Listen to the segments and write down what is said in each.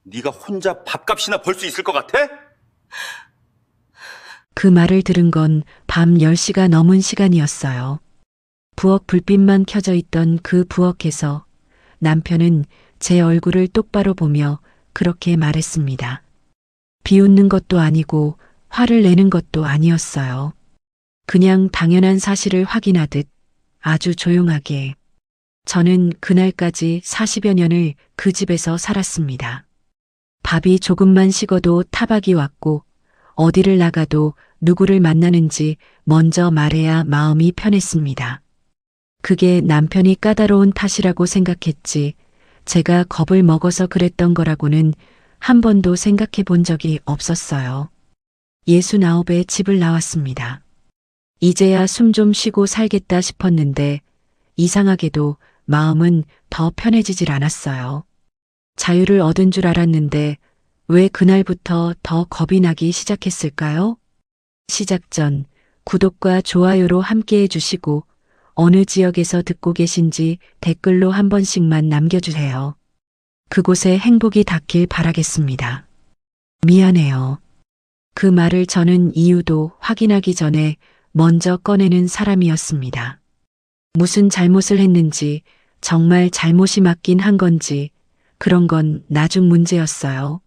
네가 혼자 밥값이나 벌 수 있을 것 같아? 그 말을 들은 건 밤 10시가 넘은 시간이었어요. 부엌 불빛만 켜져 있던 그 부엌에서 남편은 제 얼굴을 똑바로 보며 그렇게 말했습니다. 비웃는 것도 아니고 화를 내는 것도 아니었어요. 그냥 당연한 사실을 확인하듯 아주 조용하게. 저는 그날까지 40여 년을 그 집에서 살았습니다. 밥이 조금만 식어도 타박이 왔고 어디를 나가도 누구를 만나는지 먼저 말해야 마음이 편했습니다. 그게 남편이 까다로운 탓이라고 생각했지 제가 겁을 먹어서 그랬던 거라고는 한 번도 생각해 본 적이 없었어요. 69에 집을 나왔습니다. 이제야 숨 좀 쉬고 살겠다 싶었는데 이상하게도 마음은 더 편해지질 않았어요. 자유를 얻은 줄 알았는데 왜 그날부터 더 겁이 나기 시작했을까요? 시작 전 구독과 좋아요로 함께 해주시고 어느 지역에서 듣고 계신지 댓글로 한 번씩만 남겨주세요. 그곳에 행복이 닿길 바라겠습니다. 미안해요. 그 말을 저는 이유도 확인하기 전에 먼저 꺼내는 사람이었습니다. 무슨 잘못을 했는지, 정말 잘못이 맞긴 한 건지, 그런 건 나중 문제였어요.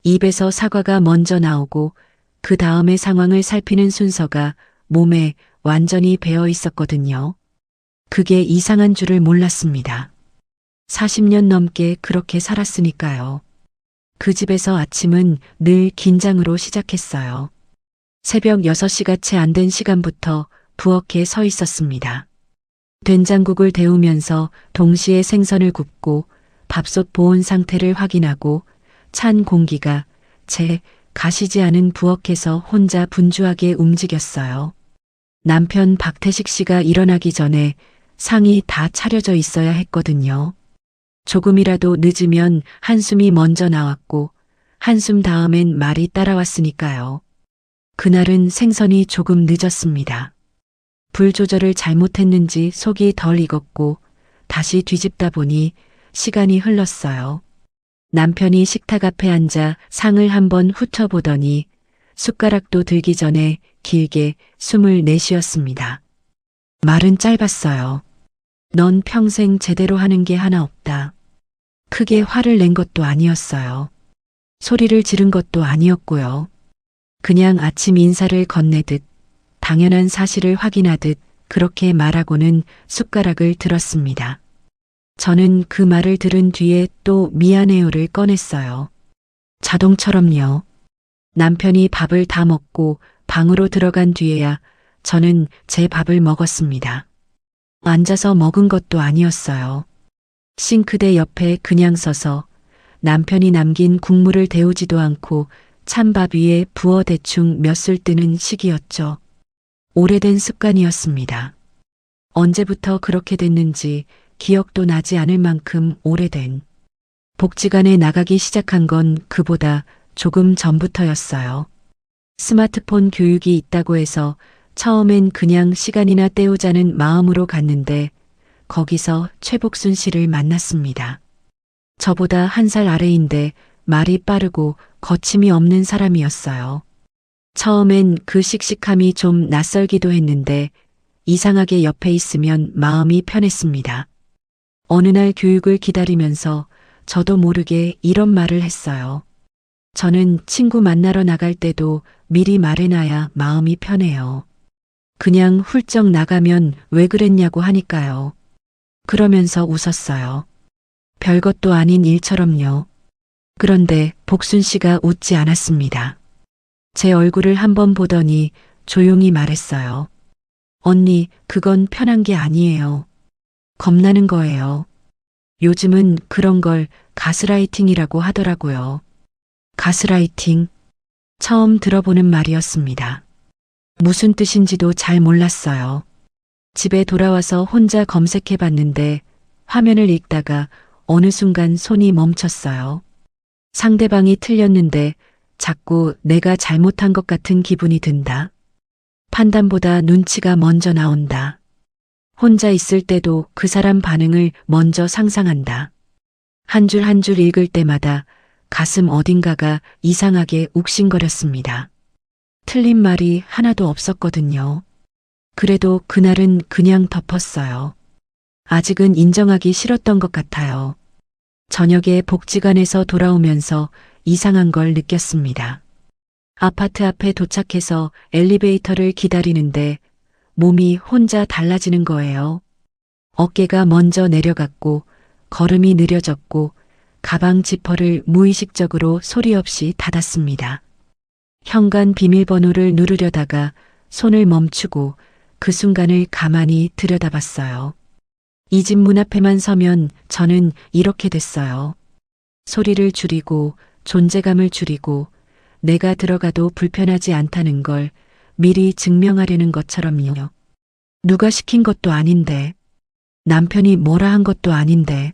입에서 사과가 먼저 나오고 그 다음의 상황을 살피는 순서가 몸에 완전히 배어 있었거든요. 그게 이상한 줄을 몰랐습니다. 40년 넘게 그렇게 살았으니까요. 그 집에서 아침은 늘 긴장으로 시작했어요. 새벽 6시가 채 안 된 시간부터 부엌에 서 있었습니다. 된장국을 데우면서 동시에 생선을 굽고 밥솥 보온 상태를 확인하고 찬 공기가 제 가시지 않은 부엌에서 혼자 분주하게 움직였어요. 남편 박태식 씨가 일어나기 전에 상이 다 차려져 있어야 했거든요. 조금이라도 늦으면 한숨이 먼저 나왔고 한숨 다음엔 말이 따라왔으니까요. 그날은 생선이 조금 늦었습니다. 불 조절을 잘못했는지 속이 덜 익었고 다시 뒤집다 보니 시간이 흘렀어요. 남편이 식탁 앞에 앉아 상을 한번 훑어보더니 숟가락도 들기 전에 길게 숨을 내쉬었습니다. 말은 짧았어요. 넌 평생 제대로 하는 게 하나 없다. 크게 화를 낸 것도 아니었어요. 소리를 지른 것도 아니었고요. 그냥 아침 인사를 건네듯 당연한 사실을 확인하듯 그렇게 말하고는 숟가락을 들었습니다. 저는 그 말을 들은 뒤에 또 미안해요를 꺼냈어요. 자동처럼요. 남편이 밥을 다 먹고 방으로 들어간 뒤에야 저는 제 밥을 먹었습니다. 앉아서 먹은 것도 아니었어요. 싱크대 옆에 그냥 서서 남편이 남긴 국물을 데우지도 않고 찬밥 위에 부어 대충 몇 술 뜨는 식이었죠. 오래된 습관이었습니다. 언제부터 그렇게 됐는지 기억도 나지 않을 만큼 오래된. 복지관에 나가기 시작한 건 그보다 조금 전부터였어요. 스마트폰 교육이 있다고 해서 처음엔 그냥 시간이나 때우자는 마음으로 갔는데 거기서 최복순 씨를 만났습니다. 저보다 1살 아래인데 말이 빠르고 거침이 없는 사람이었어요. 처음엔 그 씩씩함이 좀 낯설기도 했는데 이상하게 옆에 있으면 마음이 편했습니다. 어느 날 교육을 기다리면서 저도 모르게 이런 말을 했어요. 저는 친구 만나러 나갈 때도 미리 말해놔야 마음이 편해요. 그냥 훌쩍 나가면 왜 그랬냐고 하니까요. 그러면서 웃었어요. 별것도 아닌 일처럼요. 그런데 복순 씨가 웃지 않았습니다. 제 얼굴을 한번 보더니 조용히 말했어요. 언니, 그건 편한 게 아니에요. 겁나는 거예요. 요즘은 그런 걸 가스라이팅이라고 하더라고요. 가스라이팅? 처음 들어보는 말이었습니다. 무슨 뜻인지도 잘 몰랐어요. 집에 돌아와서 혼자 검색해 봤는데 화면을 읽다가 어느 순간 손이 멈췄어요. 상대방이 틀렸는데 자꾸 내가 잘못한 것 같은 기분이 든다. 판단보다 눈치가 먼저 나온다. 혼자 있을 때도 그 사람 반응을 먼저 상상한다. 한 줄 한 줄 읽을 때마다 가슴 어딘가가 이상하게 욱신거렸습니다. 틀린 말이 하나도 없었거든요. 그래도 그날은 그냥 덮었어요. 아직은 인정하기 싫었던 것 같아요. 저녁에 복지관에서 돌아오면서 이상한 걸 느꼈습니다. 아파트 앞에 도착해서 엘리베이터를 기다리는데 몸이 혼자 달라지는 거예요. 어깨가 먼저 내려갔고 걸음이 느려졌고 가방 지퍼를 무의식적으로 소리 없이 닫았습니다. 현관 비밀번호를 누르려다가 손을 멈추고 그 순간을 가만히 들여다봤어요. 이 집 문 앞에만 서면 저는 이렇게 됐어요. 소리를 줄이고 존재감을 줄이고 내가 들어가도 불편하지 않다는 걸 미리 증명하려는 것처럼요. 누가 시킨 것도 아닌데, 남편이 뭐라 한 것도 아닌데,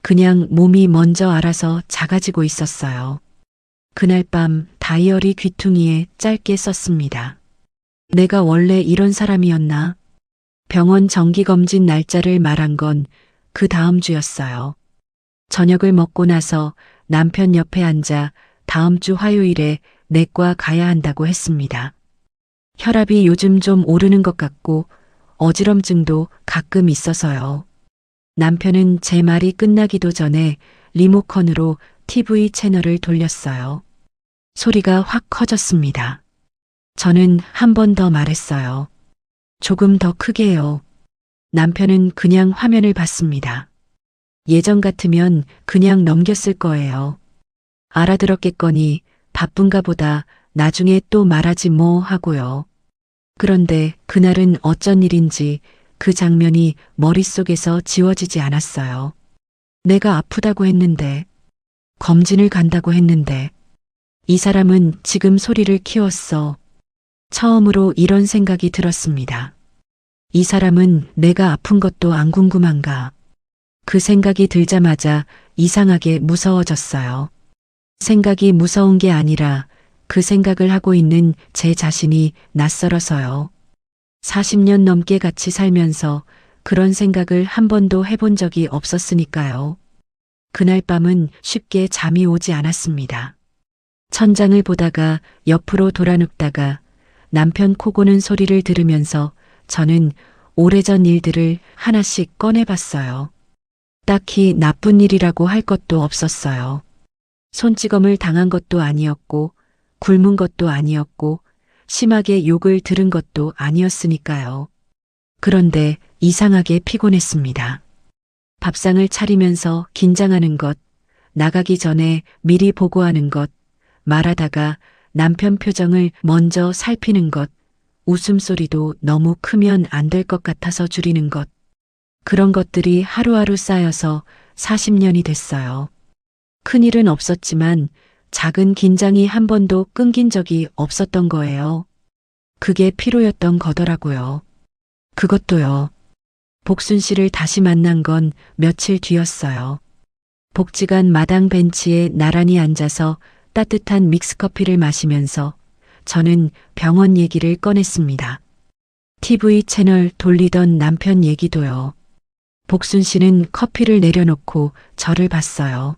그냥 몸이 먼저 알아서 작아지고 있었어요. 그날 밤 다이어리 귀퉁이에 짧게 썼습니다. 내가 원래 이런 사람이었나? 병원 정기검진 날짜를 말한 건 그 다음 주였어요. 저녁을 먹고 나서 남편 옆에 앉아 다음 주 화요일에 내과 가야 한다고 했습니다. 혈압이 요즘 좀 오르는 것 같고 어지럼증도 가끔 있어서요. 남편은 제 말이 끝나기도 전에 리모컨으로 TV 채널을 돌렸어요. 소리가 확 커졌습니다. 저는 한 번 더 말했어요. 조금 더 크게요. 남편은 그냥 화면을 봤습니다. 예전 같으면 그냥 넘겼을 거예요. 알아들었겠거니 바쁜가 보다 나중에 또 말하지 뭐 하고요. 그런데 그날은 어쩐 일인지 그 장면이 머릿속에서 지워지지 않았어요. 내가 아프다고 했는데, 검진을 간다고 했는데, 이 사람은 지금 소리를 키웠어. 처음으로 이런 생각이 들었습니다. 이 사람은 내가 아픈 것도 안 궁금한가. 그 생각이 들자마자 이상하게 무서워졌어요. 생각이 무서운 게 아니라 그 생각을 하고 있는 제 자신이 낯설어서요. 40년 넘게 같이 살면서 그런 생각을 한 번도 해본 적이 없었으니까요. 그날 밤은 쉽게 잠이 오지 않았습니다. 천장을 보다가 옆으로 돌아 눕다가 남편 코 고는 소리를 들으면서 저는 오래전 일들을 하나씩 꺼내봤어요. 딱히 나쁜 일이라고 할 것도 없었어요. 손찌검을 당한 것도 아니었고 굶은 것도 아니었고 심하게 욕을 들은 것도 아니었으니까요. 그런데 이상하게 피곤했습니다. 밥상을 차리면서 긴장하는 것, 나가기 전에 미리 보고하는 것, 말하다가 남편 표정을 먼저 살피는 것, 웃음소리도 너무 크면 안 될 것 같아서 줄이는 것, 그런 것들이 하루하루 쌓여서 40년이 됐어요. 큰일은 없었지만 작은 긴장이 한 번도 끊긴 적이 없었던 거예요. 그게 피로였던 거더라고요. 그것도요. 복순 씨를 다시 만난 건 며칠 뒤였어요. 복지관 마당 벤치에 나란히 앉아서 따뜻한 믹스커피를 마시면서 저는 병원 얘기를 꺼냈습니다. TV 채널 돌리던 남편 얘기도요. 복순 씨는 커피를 내려놓고 저를 봤어요.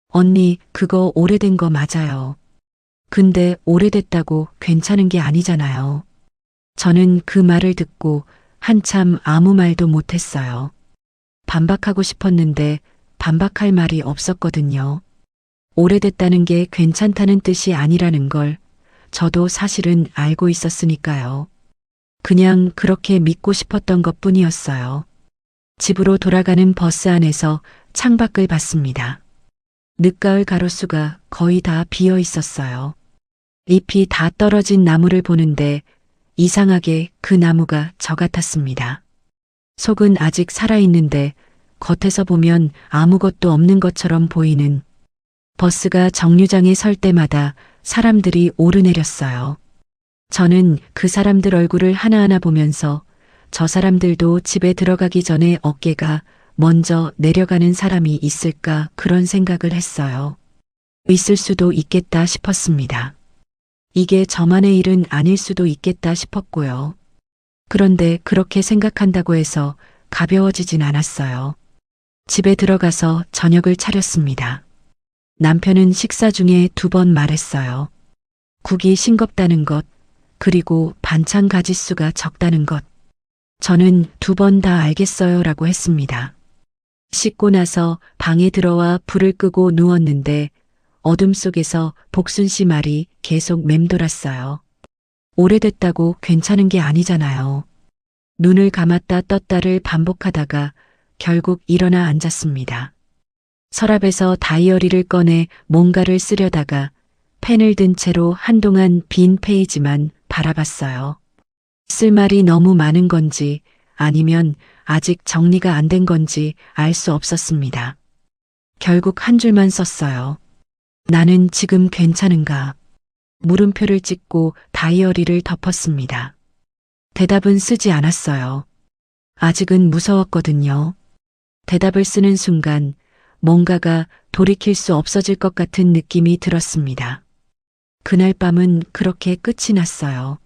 언니, 그거 오래된 거 맞아요. 근데 오래됐다고 괜찮은 게 아니잖아요. 저는 그 말을 듣고 한참 아무 말도 못했어요. 반박하고 싶었는데 반박할 말이 없었거든요. 오래됐다는 게 괜찮다는 뜻이 아니라는 걸 저도 사실은 알고 있었으니까요. 그냥 그렇게 믿고 싶었던 것 뿐이었어요. 집으로 돌아가는 버스 안에서 창밖을 봤습니다. 늦가을 가로수가 거의 다 비어 있었어요. 잎이 다 떨어진 나무를 보는데 이상하게 그 나무가 저 같았습니다. 속은 아직 살아있는데 겉에서 보면 아무것도 없는 것처럼 보이는. 버스가 정류장에 설 때마다 사람들이 오르내렸어요. 저는 그 사람들 얼굴을 하나하나 보면서 저 사람들도 집에 들어가기 전에 어깨가 먼저 내려가는 사람이 있을까 그런 생각을 했어요. 있을 수도 있겠다 싶었습니다. 이게 저만의 일은 아닐 수도 있겠다 싶었고요. 그런데 그렇게 생각한다고 해서 가벼워지진 않았어요. 집에 들어가서 저녁을 차렸습니다. 남편은 식사 중에 2번 말했어요. 국이 싱겁다는 것, 그리고 반찬 가짓수가 적다는 것. 저는 2번 다 알겠어요 라고 했습니다. 씻고 나서 방에 들어와 불을 끄고 누웠는데 어둠 속에서 복순 씨 말이 계속 맴돌았어요. 오래됐다고 괜찮은 게 아니잖아요. 눈을 감았다 떴다를 반복하다가 결국 일어나 앉았습니다. 서랍에서 다이어리를 꺼내 뭔가를 쓰려다가 펜을 든 채로 한동안 빈 페이지만 바라봤어요. 쓸 말이 너무 많은 건지 아니면 아직 정리가 안 된 건지 알 수 없었습니다. 결국 한 줄만 썼어요. 나는 지금 괜찮은가? 물음표를 찍고 다이어리를 덮었습니다. 대답은 쓰지 않았어요. 아직은 무서웠거든요. 대답을 쓰는 순간 뭔가가 돌이킬 수 없어질 것 같은 느낌이 들었습니다. 그날 밤은 그렇게 끝이 났어요.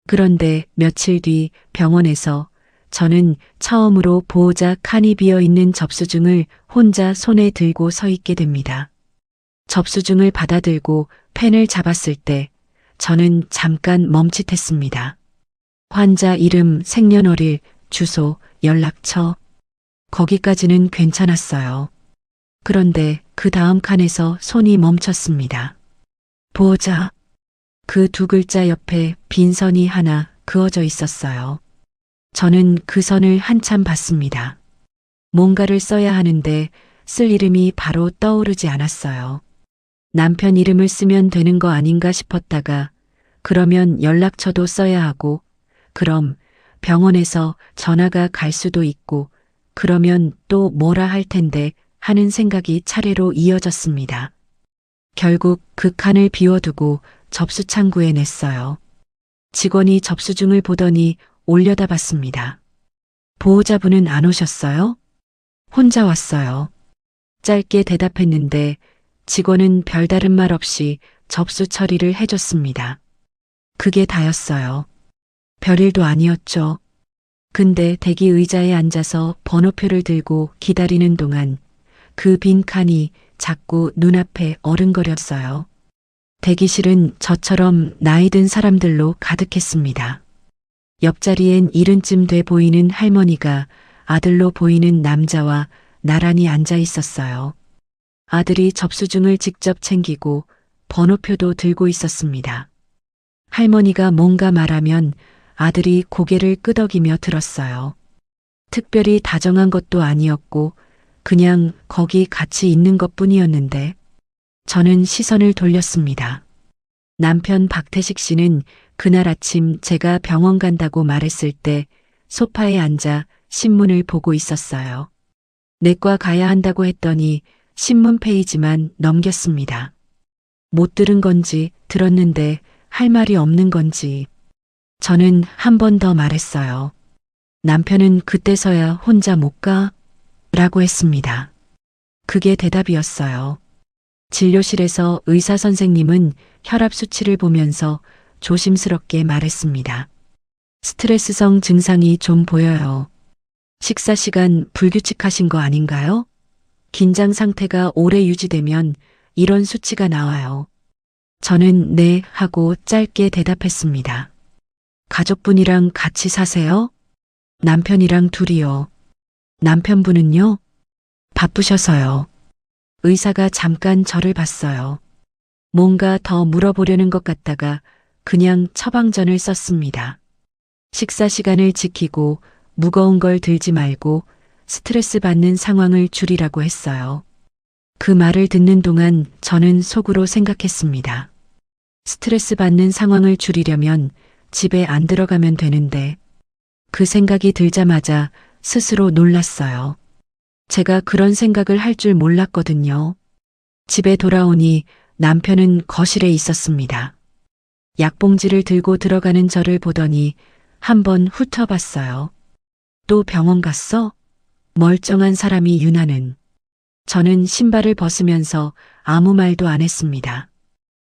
그런데 며칠 뒤 병원에서 저는 처음으로 보호자 칸이 비어 있는 접수증을 혼자 손에 들고 서 있게 됩니다. 접수증을 받아들고 펜을 잡았을 때 저는 잠깐 멈칫했습니다. 환자 이름, 생년월일, 주소, 연락처. 거기까지는 괜찮았어요. 그런데 그 다음 칸에서 손이 멈췄습니다. 보호자. 그 2글자 옆에 빈 선이 하나 그어져 있었어요. 저는 그 선을 한참 봤습니다. 뭔가를 써야 하는데 쓸 이름이 바로 떠오르지 않았어요. 남편 이름을 쓰면 되는 거 아닌가 싶었다가 그러면 연락처도 써야 하고 그럼 병원에서 전화가 갈 수도 있고 그러면 또 뭐라 할 텐데 하는 생각이 차례로 이어졌습니다. 결국 그 칸을 비워두고 접수 창구에 냈어요. 직원이 접수증을 보더니 올려다봤습니다. 보호자분은 안 오셨어요? 혼자 왔어요. 짧게 대답했는데 직원은 별다른 말 없이 접수 처리를 해줬습니다. 그게 다였어요. 별일도 아니었죠. 근데 대기 의자에 앉아서 번호표를 들고 기다리는 동안 그 빈 칸이 자꾸 눈앞에 어른거렸어요. 대기실은 저처럼 나이 든 사람들로 가득했습니다. 옆자리엔 70쯤 돼 보이는 할머니가 아들로 보이는 남자와 나란히 앉아 있었어요. 아들이 접수증을 직접 챙기고 번호표도 들고 있었습니다. 할머니가 뭔가 말하면 아들이 고개를 끄덕이며 들었어요. 특별히 다정한 것도 아니었고 그냥 거기 같이 있는 것뿐이었는데 저는 시선을 돌렸습니다. 남편 박태식 씨는 그날 아침 제가 병원 간다고 말했을 때 소파에 앉아 신문을 보고 있었어요. 내과 가야 한다고 했더니 신문 페이지만 넘겼습니다. 못 들은 건지 들었는데 할 말이 없는 건지 저는 한 번 더 말했어요. 남편은 그때서야 혼자 못 가? 라고 했습니다. 그게 대답이었어요. 진료실에서 의사 선생님은 혈압 수치를 보면서 조심스럽게 말했습니다. 스트레스성 증상이 좀 보여요. 식사 시간 불규칙하신 거 아닌가요? 긴장 상태가 오래 유지되면 이런 수치가 나와요. 저는 네 하고 짧게 대답했습니다. 가족분이랑 같이 사세요? 남편이랑 둘이요. 남편분은요? 바쁘셔서요. 의사가 잠깐 저를 봤어요. 뭔가 더 물어보려는 것 같다가 그냥 처방전을 썼습니다. 식사 시간을 지키고 무거운 걸 들지 말고 스트레스 받는 상황을 줄이라고 했어요. 그 말을 듣는 동안 저는 속으로 생각했습니다. 스트레스 받는 상황을 줄이려면 집에 안 들어가면 되는데 그 생각이 들자마자 스스로 놀랐어요. 제가 그런 생각을 할 줄 몰랐거든요. 집에 돌아오니 남편은 거실에 있었습니다. 약봉지를 들고 들어가는 저를 보더니 한번 훑어봤어요. 또 병원 갔어? 멀쩡한 사람이 유나는. 저는 신발을 벗으면서 아무 말도 안 했습니다.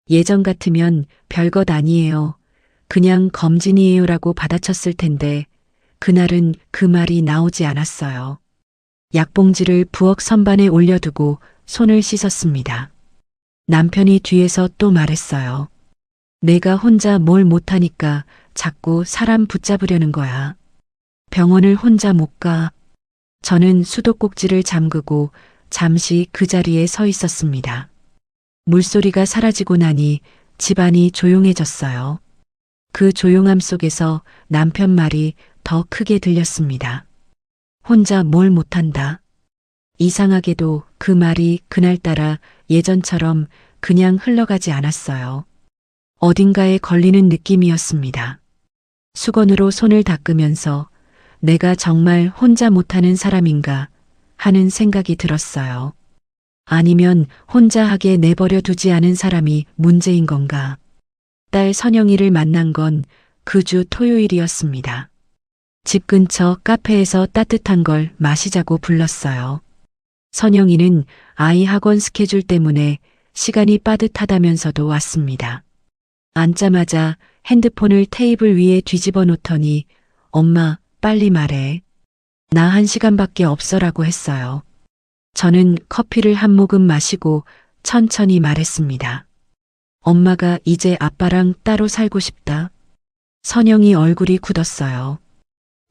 예전 같으면 별것 아니에요. 그냥 검진이에요라고 받아쳤을 텐데 그날은 그 말이 나오지 않았어요. 약봉지를 부엌 선반에 올려두고 손을 씻었습니다. 남편이 뒤에서 또 말했어요. 내가 혼자 뭘 못하니까 자꾸 사람 붙잡으려는 거야. 병원을 혼자 못 가. 저는 수도꼭지를 잠그고 잠시 그 자리에 서 있었습니다. 물소리가 사라지고 나니 집안이 조용해졌어요. 그 조용함 속에서 남편 말이 더 크게 들렸습니다. 혼자 뭘 못한다. 이상하게도 그 말이 그날따라 예전처럼 그냥 흘러가지 않았어요. 어딘가에 걸리는 느낌이었습니다. 수건으로 손을 닦으면서 내가 정말 혼자 못하는 사람인가 하는 생각이 들었어요. 아니면 혼자 하게 내버려 두지 않은 사람이 문제인 건가. 딸 선영이를 만난 건 그 주 토요일이었습니다. 집 근처 카페에서 따뜻한 걸 마시자고 불렀어요. 선영이는 아이 학원 스케줄 때문에 시간이 빠듯하다면서도 왔습니다. 앉자마자 핸드폰을 테이블 위에 뒤집어 놓더니 엄마 빨리 말해. 나 1시간밖에 없어라고 했어요. 저는 커피를 한 모금 마시고 천천히 말했습니다. 엄마가 이제 아빠랑 따로 살고 싶다. 선영이 얼굴이 굳었어요.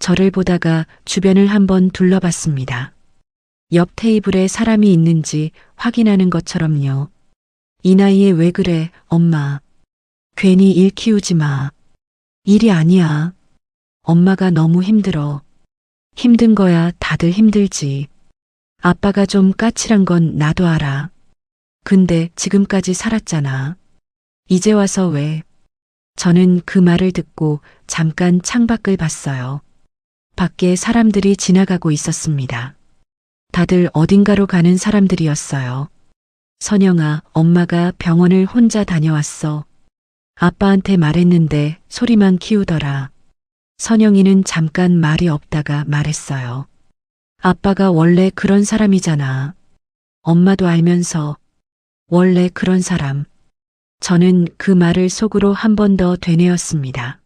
저를 보다가 주변을 한번 둘러봤습니다. 옆 테이블에 사람이 있는지 확인하는 것처럼요. 이 나이에 왜 그래, 엄마. 괜히 일 키우지 마. 일이 아니야. 엄마가 너무 힘들어. 힘든 거야 다들 힘들지. 아빠가 좀 까칠한 건 나도 알아. 근데 지금까지 살았잖아. 이제 와서 왜? 저는 그 말을 듣고 잠깐 창밖을 봤어요. 밖에 사람들이 지나가고 있었습니다. 다들 어딘가로 가는 사람들이었어요. 선영아, 엄마가 병원을 혼자 다녀왔어. 아빠한테 말했는데 소리만 키우더라. 선영이는 잠깐 말이 없다가 말했어요. 아빠가 원래 그런 사람이잖아. 엄마도 알면서 원래 그런 사람. 저는 그 말을 속으로 한 번 더 되뇌었습니다.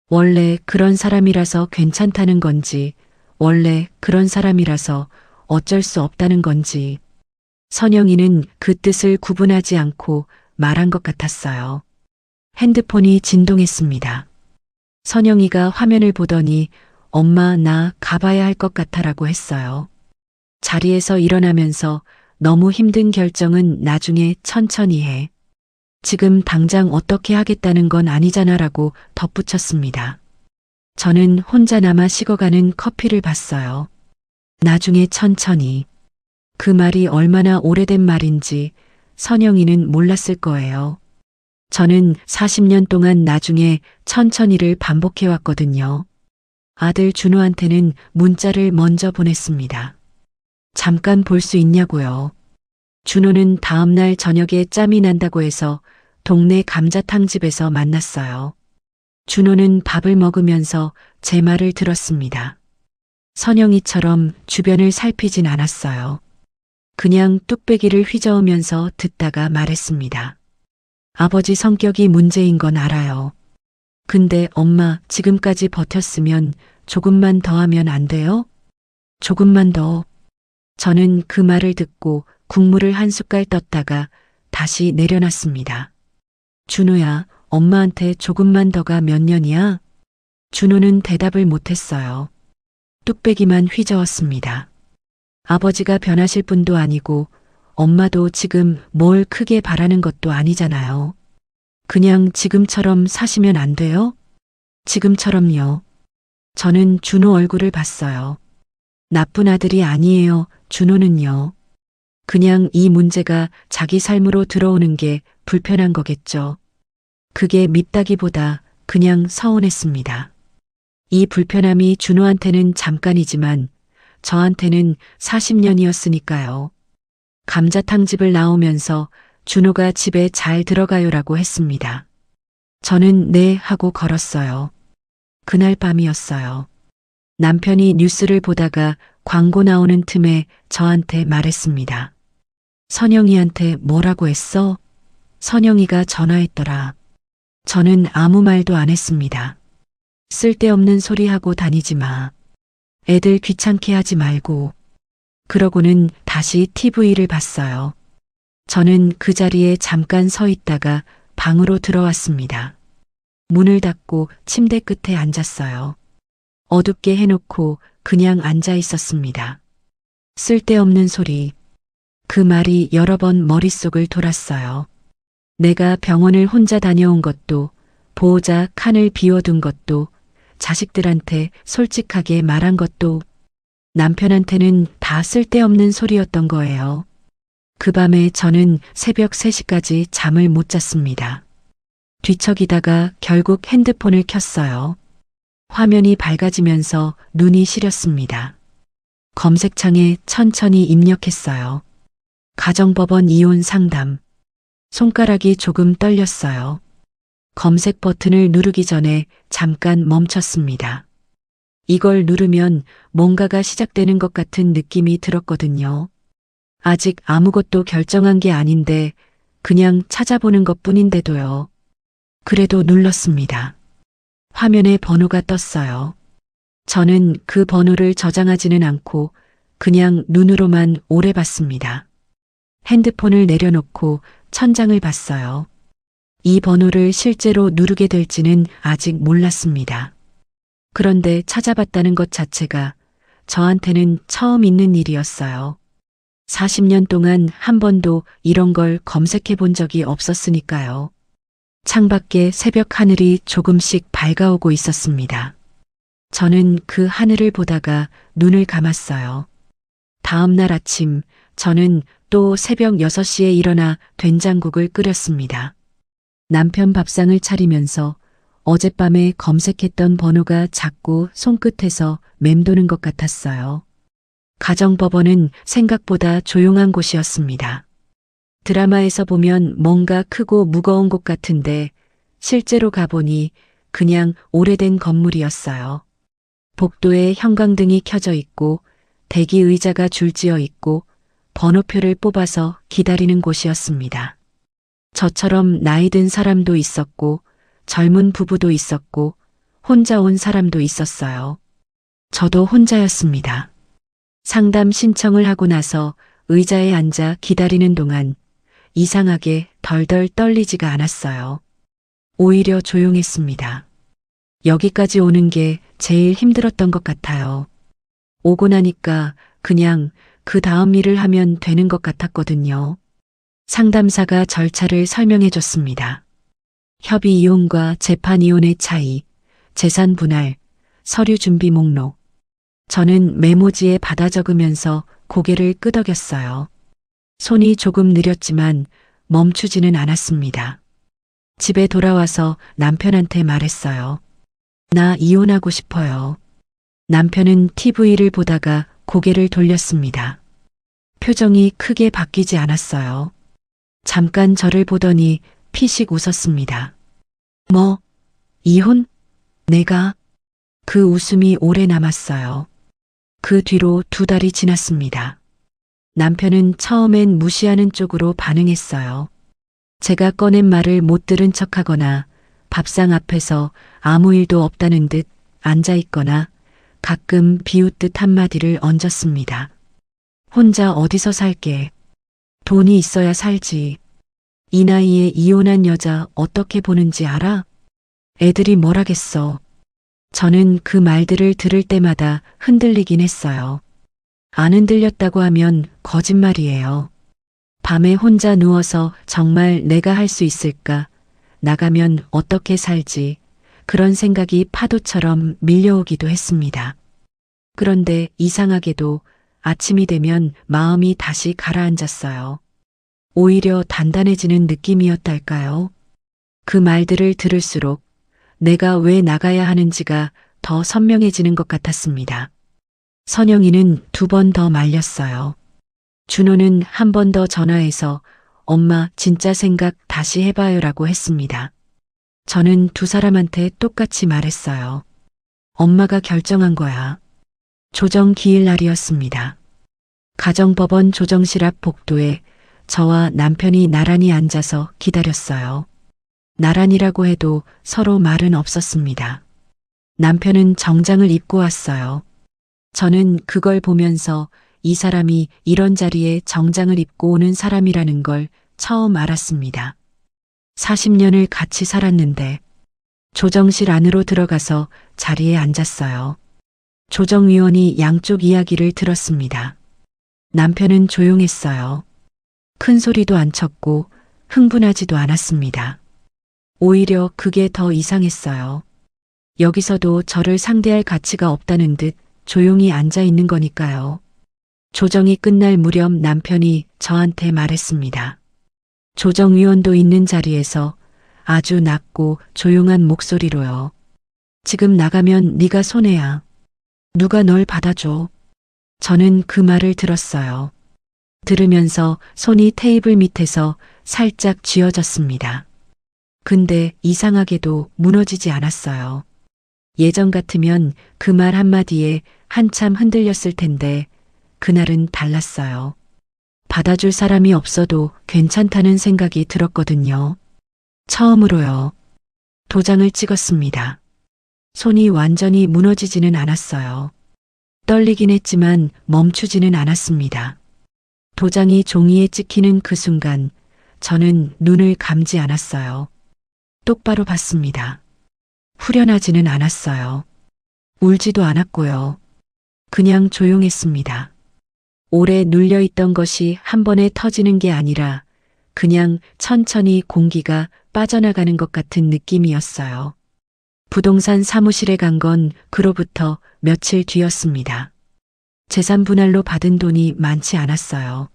원래 그런 사람이라서 괜찮다는 건지, 원래 그런 사람이라서 어쩔 수 없다는 건지. 선영이는 그 뜻을 구분하지 않고 말한 것 같았어요. 핸드폰이 진동했습니다. 선영이가 화면을 보더니 엄마 나 가봐야 할 것 같아라고 했어요. 자리에서 일어나면서 너무 힘든 결정은 나중에 천천히 해. 지금 당장 어떻게 하겠다는 건 아니잖아라고 덧붙였습니다. 저는 혼자 남아 식어가는 커피를 봤어요. 나중에 천천히. 그 말이 얼마나 오래된 말인지 선영이는 몰랐을 거예요. 저는 40년 동안 나중에 천천히를 반복해왔거든요. 아들 준호한테는 문자를 먼저 보냈습니다. 잠깐 볼 수 있냐고요. 준호는 다음날 저녁에 짬이 난다고 해서 동네 감자탕집에서 만났어요. 준호는 밥을 먹으면서 제 말을 들었습니다. 선영이처럼 주변을 살피진 않았어요. 그냥 뚝배기를 휘저으면서 듣다가 말했습니다. 아버지 성격이 문제인 건 알아요. 근데 엄마 지금까지 버텼으면 조금만 더 하면 안 돼요? 조금만 더. 저는 그 말을 듣고 국물을 한 숟갈 떴다가 다시 내려놨습니다. 준호야, 엄마한테 조금만 더가 몇 년이야? 준호는 대답을 못했어요. 뚝배기만 휘저었습니다. 아버지가 변하실 분도 아니고 엄마도 지금 뭘 크게 바라는 것도 아니잖아요. 그냥 지금처럼 사시면 안 돼요? 지금처럼요. 저는 준호 얼굴을 봤어요. 나쁜 아들이 아니에요. 준호는요. 그냥 이 문제가 자기 삶으로 들어오는 게 불편한 거겠죠. 그게 밉다기보다 그냥 서운했습니다. 이 불편함이 준호한테는 잠깐이지만 저한테는 40년이었으니까요. 감자탕집을 나오면서 준호가 집에 잘 들어가요라고 했습니다. 저는 네 하고 걸었어요. 그날 밤이었어요. 남편이 뉴스를 보다가 광고 나오는 틈에 저한테 말했습니다. 선영이한테 뭐라고 했어? 선영이가 전화했더라. 저는 아무 말도 안 했습니다. 쓸데없는 소리 하고 다니지 마. 애들 귀찮게 하지 말고. 그러고는 다시 TV를 봤어요. 저는 그 자리에 잠깐 서 있다가 방으로 들어왔습니다. 문을 닫고 침대 끝에 앉았어요. 어둡게 해놓고 그냥 앉아 있었습니다. 쓸데없는 소리. 그 말이 여러 번 머릿속을 돌았어요. 내가 병원을 혼자 다녀온 것도, 보호자 칸을 비워둔 것도, 자식들한테 솔직하게 말한 것도, 남편한테는 다 쓸데없는 소리였던 거예요. 그 밤에 저는 새벽 3시까지 잠을 못 잤습니다. 뒤척이다가 결국 핸드폰을 켰어요. 화면이 밝아지면서 눈이 시렸습니다. 검색창에 천천히 입력했어요. 가정법원 이혼 상담. 손가락이 조금 떨렸어요. 검색 버튼을 누르기 전에 잠깐 멈췄습니다. 이걸 누르면 뭔가가 시작되는 것 같은 느낌이 들었거든요. 아직 아무것도 결정한 게 아닌데 그냥 찾아보는 것 뿐인데도요. 그래도 눌렀습니다. 화면에 번호가 떴어요. 저는 그 번호를 저장하지는 않고 그냥 눈으로만 오래 봤습니다. 핸드폰을 내려놓고 천장을 봤어요. 이 번호를 실제로 누르게 될지는 아직 몰랐습니다. 그런데 찾아봤다는 것 자체가 저한테는 처음 있는 일이었어요. 40년 동안 한 번도 이런 걸 검색해 본 적이 없었으니까요. 창밖에 새벽 하늘이 조금씩 밝아오고 있었습니다. 저는 그 하늘을 보다가 눈을 감았어요. 다음 날 아침 저는 또 새벽 6시에 일어나 된장국을 끓였습니다. 남편 밥상을 차리면서 어젯밤에 검색했던 번호가 자꾸 손끝에서 맴도는 것 같았어요. 가정법원은 생각보다 조용한 곳이었습니다. 드라마에서 보면 뭔가 크고 무거운 곳 같은데 실제로 가보니 그냥 오래된 건물이었어요. 복도에 형광등이 켜져 있고 대기 의자가 줄지어 있고 번호표를 뽑아서 기다리는 곳이었습니다. 저처럼 나이 든 사람도 있었고 젊은 부부도 있었고 혼자 온 사람도 있었어요. 저도 혼자였습니다. 상담 신청을 하고 나서 의자에 앉아 기다리는 동안 이상하게 덜덜 떨리지가 않았어요. 오히려 조용했습니다. 여기까지 오는 게 제일 힘들었던 것 같아요. 오고 나니까 그냥 그 다음 일을 하면 되는 것 같았거든요. 상담사가 절차를 설명해 줬습니다. 협의 이혼과 재판 이혼의 차이, 재산 분할, 서류 준비 목록. 저는 메모지에 받아 적으면서 고개를 끄덕였어요. 손이 조금 느렸지만 멈추지는 않았습니다. 집에 돌아와서 남편한테 말했어요. 나 이혼하고 싶어요. 남편은 TV를 보다가 고개를 돌렸습니다. 표정이 크게 바뀌지 않았어요. 잠깐 저를 보더니 피식 웃었습니다. 뭐, 이혼? 내가? 그 웃음이 오래 남았어요. 그 뒤로 2달이 지났습니다. 남편은 처음엔 무시하는 쪽으로 반응했어요. 제가 꺼낸 말을 못 들은 척하거나 밥상 앞에서 아무 일도 없다는 듯 앉아 있거나 가끔 비웃듯 한마디를 얹었습니다. 혼자 어디서 살게. 돈이 있어야 살지. 이 나이에 이혼한 여자 어떻게 보는지 알아? 애들이 뭘 하겠어. 저는 그 말들을 들을 때마다 흔들리긴 했어요. 안 흔들렸다고 하면 거짓말이에요. 밤에 혼자 누워서 정말 내가 할 수 있을까? 나가면 어떻게 살지? 그런 생각이 파도처럼 밀려오기도 했습니다. 그런데 이상하게도 아침이 되면 마음이 다시 가라앉았어요. 오히려 단단해지는 느낌이었달까요? 그 말들을 들을수록 내가 왜 나가야 하는지가 더 선명해지는 것 같았습니다. 선영이는 2번 더 말렸어요. 준호는 한 번 더 전화해서 엄마 진짜 생각 다시 해봐요라고 했습니다. 저는 2 사람한테 똑같이 말했어요. 엄마가 결정한 거야. 조정 기일 날이었습니다. 가정법원 조정실 앞 복도에 저와 남편이 나란히 앉아서 기다렸어요. 나란히라고 해도 서로 말은 없었습니다. 남편은 정장을 입고 왔어요. 저는 그걸 보면서 이 사람이 이런 자리에 정장을 입고 오는 사람이라는 걸 처음 알았습니다. 40년을 같이 살았는데 조정실 안으로 들어가서 자리에 앉았어요. 조정위원이 양쪽 이야기를 들었습니다. 남편은 조용했어요. 큰 소리도 안 쳤고 흥분하지도 않았습니다. 오히려 그게 더 이상했어요. 여기서도 저를 상대할 가치가 없다는 듯 조용히 앉아 있는 거니까요. 조정이 끝날 무렵 남편이 저한테 말했습니다. 조정위원도 있는 자리에서 아주 낮고 조용한 목소리로요. 지금 나가면 네가 손해야. 누가 널 받아줘. 저는 그 말을 들었어요. 들으면서 손이 테이블 밑에서 살짝 쥐어졌습니다. 근데 이상하게도 무너지지 않았어요. 예전 같으면 그 말 한마디에 한참 흔들렸을 텐데 그날은 달랐어요. 받아줄 사람이 없어도 괜찮다는 생각이 들었거든요. 처음으로요. 도장을 찍었습니다. 손이 완전히 무너지지는 않았어요. 떨리긴 했지만 멈추지는 않았습니다. 도장이 종이에 찍히는 그 순간 저는 눈을 감지 않았어요. 똑바로 봤습니다. 후련하지는 않았어요. 울지도 않았고요. 그냥 조용했습니다. 오래 눌려있던 것이 한 번에 터지는 게 아니라 그냥 천천히 공기가 빠져나가는 것 같은 느낌이었어요. 부동산 사무실에 간 건 그로부터 며칠 뒤였습니다. 재산 분할로 받은 돈이 많지 않았어요.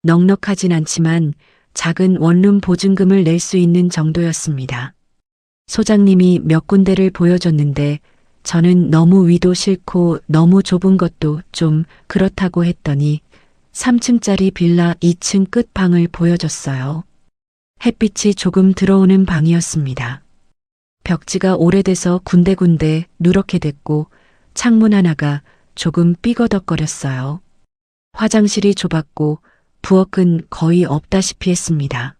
넉넉하진 않지만 작은 원룸 보증금을 낼 수 있는 정도였습니다. 소장님이 몇 군데를 보여줬는데 저는 너무 위도 싫고 너무 좁은 것도 좀 그렇다고 했더니 3층짜리 빌라 2층 끝방을 보여줬어요. 햇빛이 조금 들어오는 방이었습니다. 벽지가 오래돼서 군데군데 누렇게 됐고 창문 하나가 조금 삐거덕거렸어요. 화장실이 좁았고 부엌은 거의 없다시피 했습니다.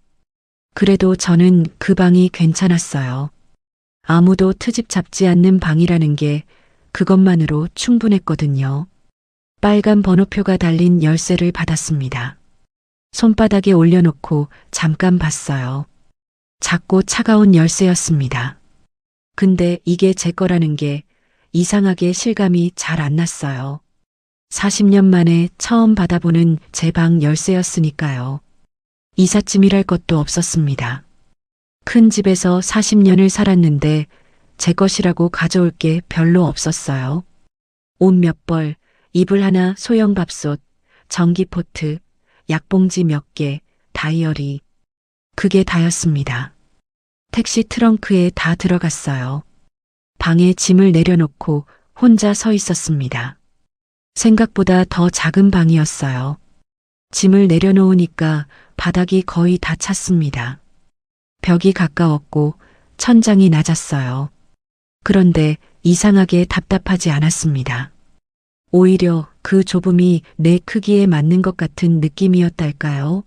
그래도 저는 그 방이 괜찮았어요. 아무도 트집 잡지 않는 방이라는 게 그것만으로 충분했거든요. 빨간 번호표가 달린 열쇠를 받았습니다. 손바닥에 올려놓고 잠깐 봤어요. 작고 차가운 열쇠였습니다. 근데 이게 제 거라는 게 이상하게 실감이 잘 안 났어요. 40년 만에 처음 받아보는 제 방 열쇠였으니까요. 이삿짐이랄 것도 없었습니다. 큰 집에서 40년을 살았는데 제 것이라고 가져올 게 별로 없었어요. 옷 몇 벌, 이불 하나, 소형 밥솥, 전기포트, 약봉지 몇 개, 다이어리. 그게 다였습니다. 택시 트렁크에 다 들어갔어요. 방에 짐을 내려놓고 혼자 서 있었습니다. 생각보다 더 작은 방이었어요. 짐을 내려놓으니까 바닥이 거의 다 찼습니다. 벽이 가까웠고 천장이 낮았어요. 그런데 이상하게 답답하지 않았습니다. 오히려 그 좁음이 내 크기에 맞는 것 같은 느낌이었달까요?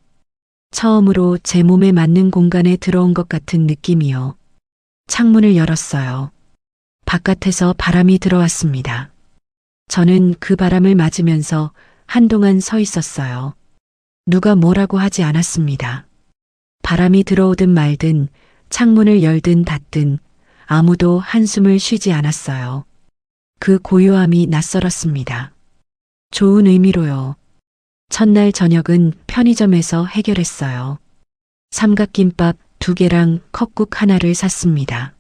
처음으로 제 몸에 맞는 공간에 들어온 것 같은 느낌이요. 창문을 열었어요. 바깥에서 바람이 들어왔습니다. 저는 그 바람을 맞으면서 한동안 서 있었어요. 누가 뭐라고 하지 않았습니다. 바람이 들어오든 말든 창문을 열든 닫든 아무도 한숨을 쉬지 않았어요. 그 고요함이 낯설었습니다. 좋은 의미로요. 첫날 저녁은 편의점에서 해결했어요. 삼각김밥 2개랑 컵국 하나를 샀습니다.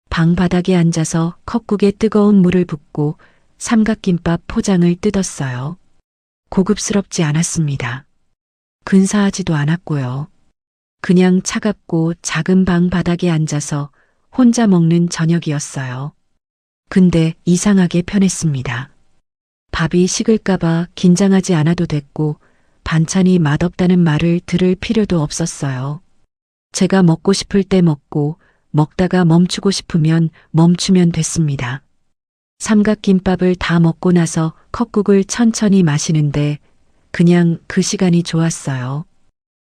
방 바닥에 앉아서 컵국에 뜨거운 물을 붓고 삼각김밥 포장을 뜯었어요. 고급스럽지 않았습니다. 근사하지도 않았고요. 그냥 차갑고 작은 방 바닥에 앉아서 혼자 먹는 저녁이었어요. 근데 이상하게 편했습니다. 밥이 식을까봐 긴장하지 않아도 됐고 반찬이 맛없다는 말을 들을 필요도 없었어요. 제가 먹고 싶을 때 먹고 먹다가 멈추고 싶으면 멈추면 됐습니다. 삼각김밥을 다 먹고 나서 컵국을 천천히 마시는데 그냥 그 시간이 좋았어요.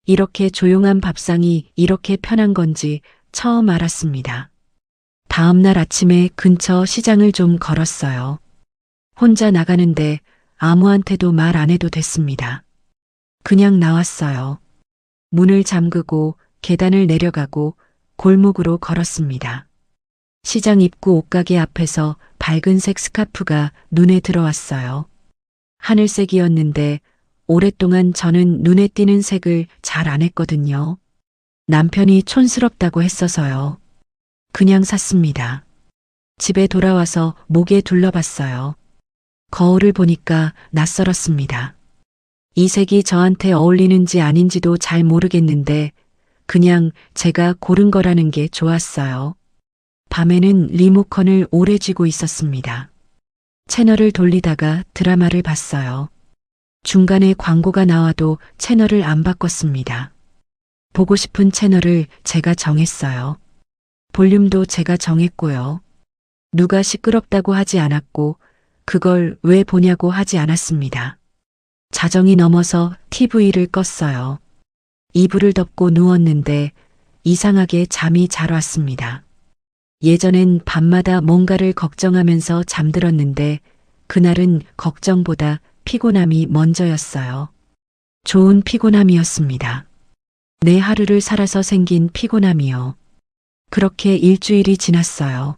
이렇게 조용한 밥상이 이렇게 편한 건지 처음 알았습니다. 다음 날 아침에 근처 시장을 좀 걸었어요. 혼자 나가는데 아무한테도 말 안 해도 됐습니다. 그냥 나왔어요. 문을 잠그고 계단을 내려가고 골목으로 걸었습니다. 시장 입구 옷가게 앞에서 밝은색 스카프가 눈에 들어왔어요. 하늘색이었는데 오랫동안 저는 눈에 띄는 색을 잘 안 했거든요. 남편이 촌스럽다고 했어서요. 그냥 샀습니다. 집에 돌아와서 목에 둘러봤어요. 거울을 보니까 낯설었습니다. 이 색이 저한테 어울리는지 아닌지도 잘 모르겠는데 그냥 제가 고른 거라는 게 좋았어요. 밤에는 리모컨을 오래 쥐고 있었습니다. 채널을 돌리다가 드라마를 봤어요. 중간에 광고가 나와도 채널을 안 바꿨습니다. 보고 싶은 채널을 제가 정했어요. 볼륨도 제가 정했고요. 누가 시끄럽다고 하지 않았고 그걸 왜 보냐고 하지 않았습니다. 자정이 넘어서 TV를 껐어요. 이불을 덮고 누웠는데 이상하게 잠이 잘 왔습니다. 예전엔 밤마다 뭔가를 걱정하면서 잠들었는데 그날은 걱정보다 피곤함이 먼저였어요. 좋은 피곤함이었습니다. 내 하루를 살아서 생긴 피곤함이요. 그렇게 일주일이 지났어요.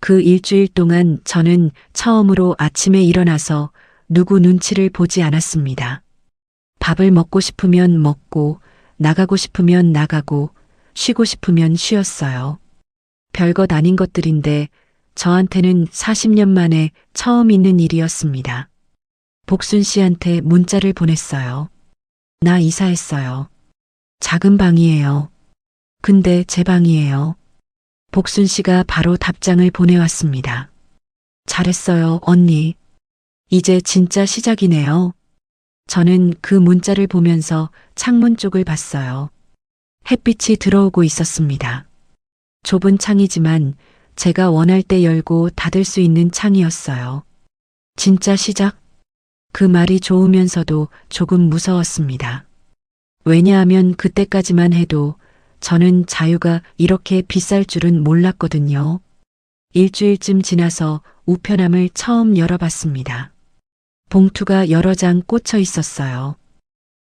그 일주일 동안 저는 처음으로 아침에 일어나서 누구 눈치를 보지 않았습니다. 밥을 먹고 싶으면 먹고, 나가고 싶으면 나가고, 쉬고 싶으면 쉬었어요. 별것 아닌 것들인데 저한테는 40년 만에 처음 있는 일이었습니다. 복순 씨한테 문자를 보냈어요. 나 이사했어요. 작은 방이에요. 근데 제 방이에요. 복순 씨가 바로 답장을 보내왔습니다. 잘했어요, 언니. 이제 진짜 시작이네요. 저는 그 문자를 보면서 창문 쪽을 봤어요. 햇빛이 들어오고 있었습니다. 좁은 창이지만 제가 원할 때 열고 닫을 수 있는 창이었어요. 진짜 시작? 그 말이 좋으면서도 조금 무서웠습니다. 왜냐하면 그때까지만 해도 저는 자유가 이렇게 비쌀 줄은 몰랐거든요. 일주일쯤 지나서 우편함을 처음 열어봤습니다. 봉투가 여러 장 꽂혀 있었어요.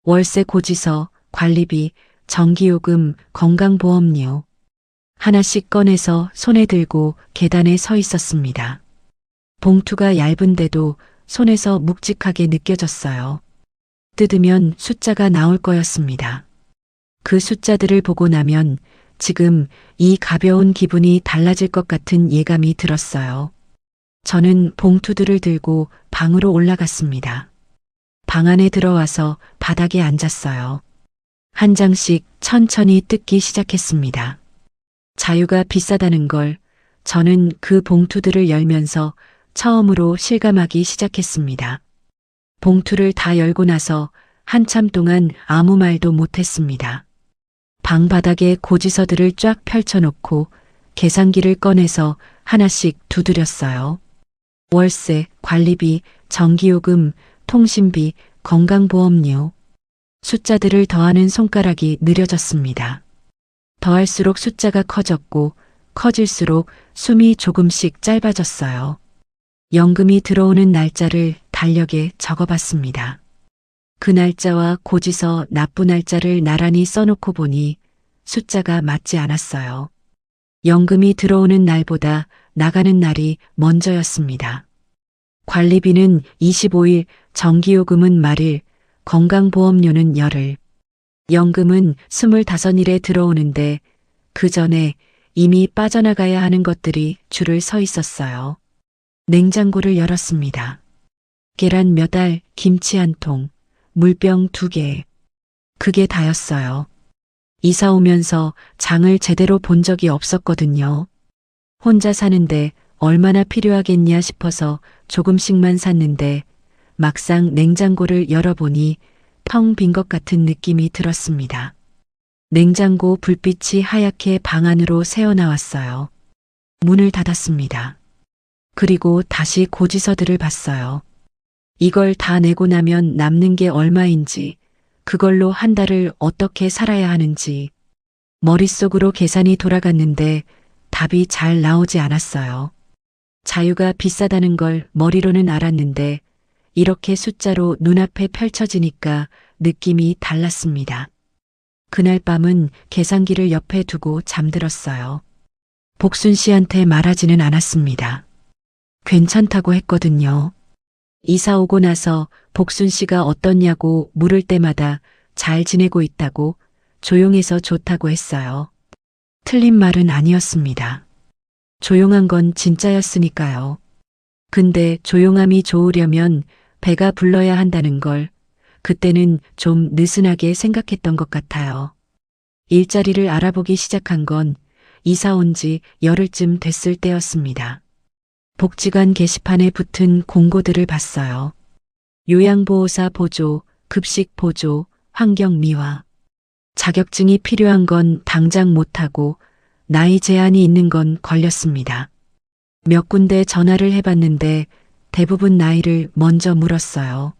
월세 고지서, 관리비, 전기요금, 건강보험료. 하나씩 꺼내서 손에 들고 계단에 서 있었습니다. 봉투가 얇은데도 손에서 묵직하게 느껴졌어요. 뜯으면 숫자가 나올 거였습니다. 그 숫자들을 보고 나면 지금 이 가벼운 기분이 달라질 것 같은 예감이 들었어요. 저는 봉투들을 들고 방으로 올라갔습니다. 방 안에 들어와서 바닥에 앉았어요. 한 장씩 천천히 뜯기 시작했습니다. 자유가 비싸다는 걸 저는 그 봉투들을 열면서 처음으로 실감하기 시작했습니다. 봉투를 다 열고 나서 한참 동안 아무 말도 못했습니다. 방 바닥에 고지서들을 쫙 펼쳐놓고 계산기를 꺼내서 하나씩 두드렸어요. 월세, 관리비, 전기요금, 통신비, 건강보험료. 숫자들을 더하는 손가락이 느려졌습니다. 더할수록 숫자가 커졌고 커질수록 숨이 조금씩 짧아졌어요. 연금이 들어오는 날짜를 달력에 적어봤습니다. 그 날짜와 고지서 납부 날짜를 나란히 써놓고 보니 숫자가 맞지 않았어요. 연금이 들어오는 날보다 나가는 날이 먼저였습니다. 관리비는 25일, 전기요금은 말일, 건강보험료는 열흘. 연금은 25일에 들어오는데 그 전에 이미 빠져나가야 하는 것들이 줄을 서 있었어요. 냉장고를 열었습니다. 계란 몇 알, 김치 한 통, 물병 2개. 그게 다였어요. 이사 오면서 장을 제대로 본 적이 없었거든요. 혼자 사는데 얼마나 필요하겠냐 싶어서 조금씩만 샀는데 막상 냉장고를 열어보니 텅 빈 것 같은 느낌이 들었습니다. 냉장고 불빛이 하얗게 방 안으로 새어나왔어요. 문을 닫았습니다. 그리고 다시 고지서들을 봤어요. 이걸 다 내고 나면 남는 게 얼마인지, 그걸로 한 달을 어떻게 살아야 하는지. 머릿속으로 계산이 돌아갔는데 답이 잘 나오지 않았어요. 자유가 비싸다는 걸 머리로는 알았는데 이렇게 숫자로 눈앞에 펼쳐지니까 느낌이 달랐습니다. 그날 밤은 계산기를 옆에 두고 잠들었어요. 복순 씨한테 말하지는 않았습니다. 괜찮다고 했거든요. 이사 오고 나서 복순 씨가 어떻냐고 물을 때마다 잘 지내고 있다고, 조용해서 좋다고 했어요. 틀린 말은 아니었습니다. 조용한 건 진짜였으니까요. 근데 조용함이 좋으려면 배가 불러야 한다는 걸 그때는 좀 느슨하게 생각했던 것 같아요. 일자리를 알아보기 시작한 건 이사 온 지 열흘쯤 됐을 때였습니다. 복지관 게시판에 붙은 공고들을 봤어요. 요양보호사 보조, 급식 보조, 환경미화. 자격증이 필요한 건 당장 못하고 나이 제한이 있는 건 걸렸습니다. 몇 군데 전화를 해봤는데 대부분 나이를 먼저 물었어요.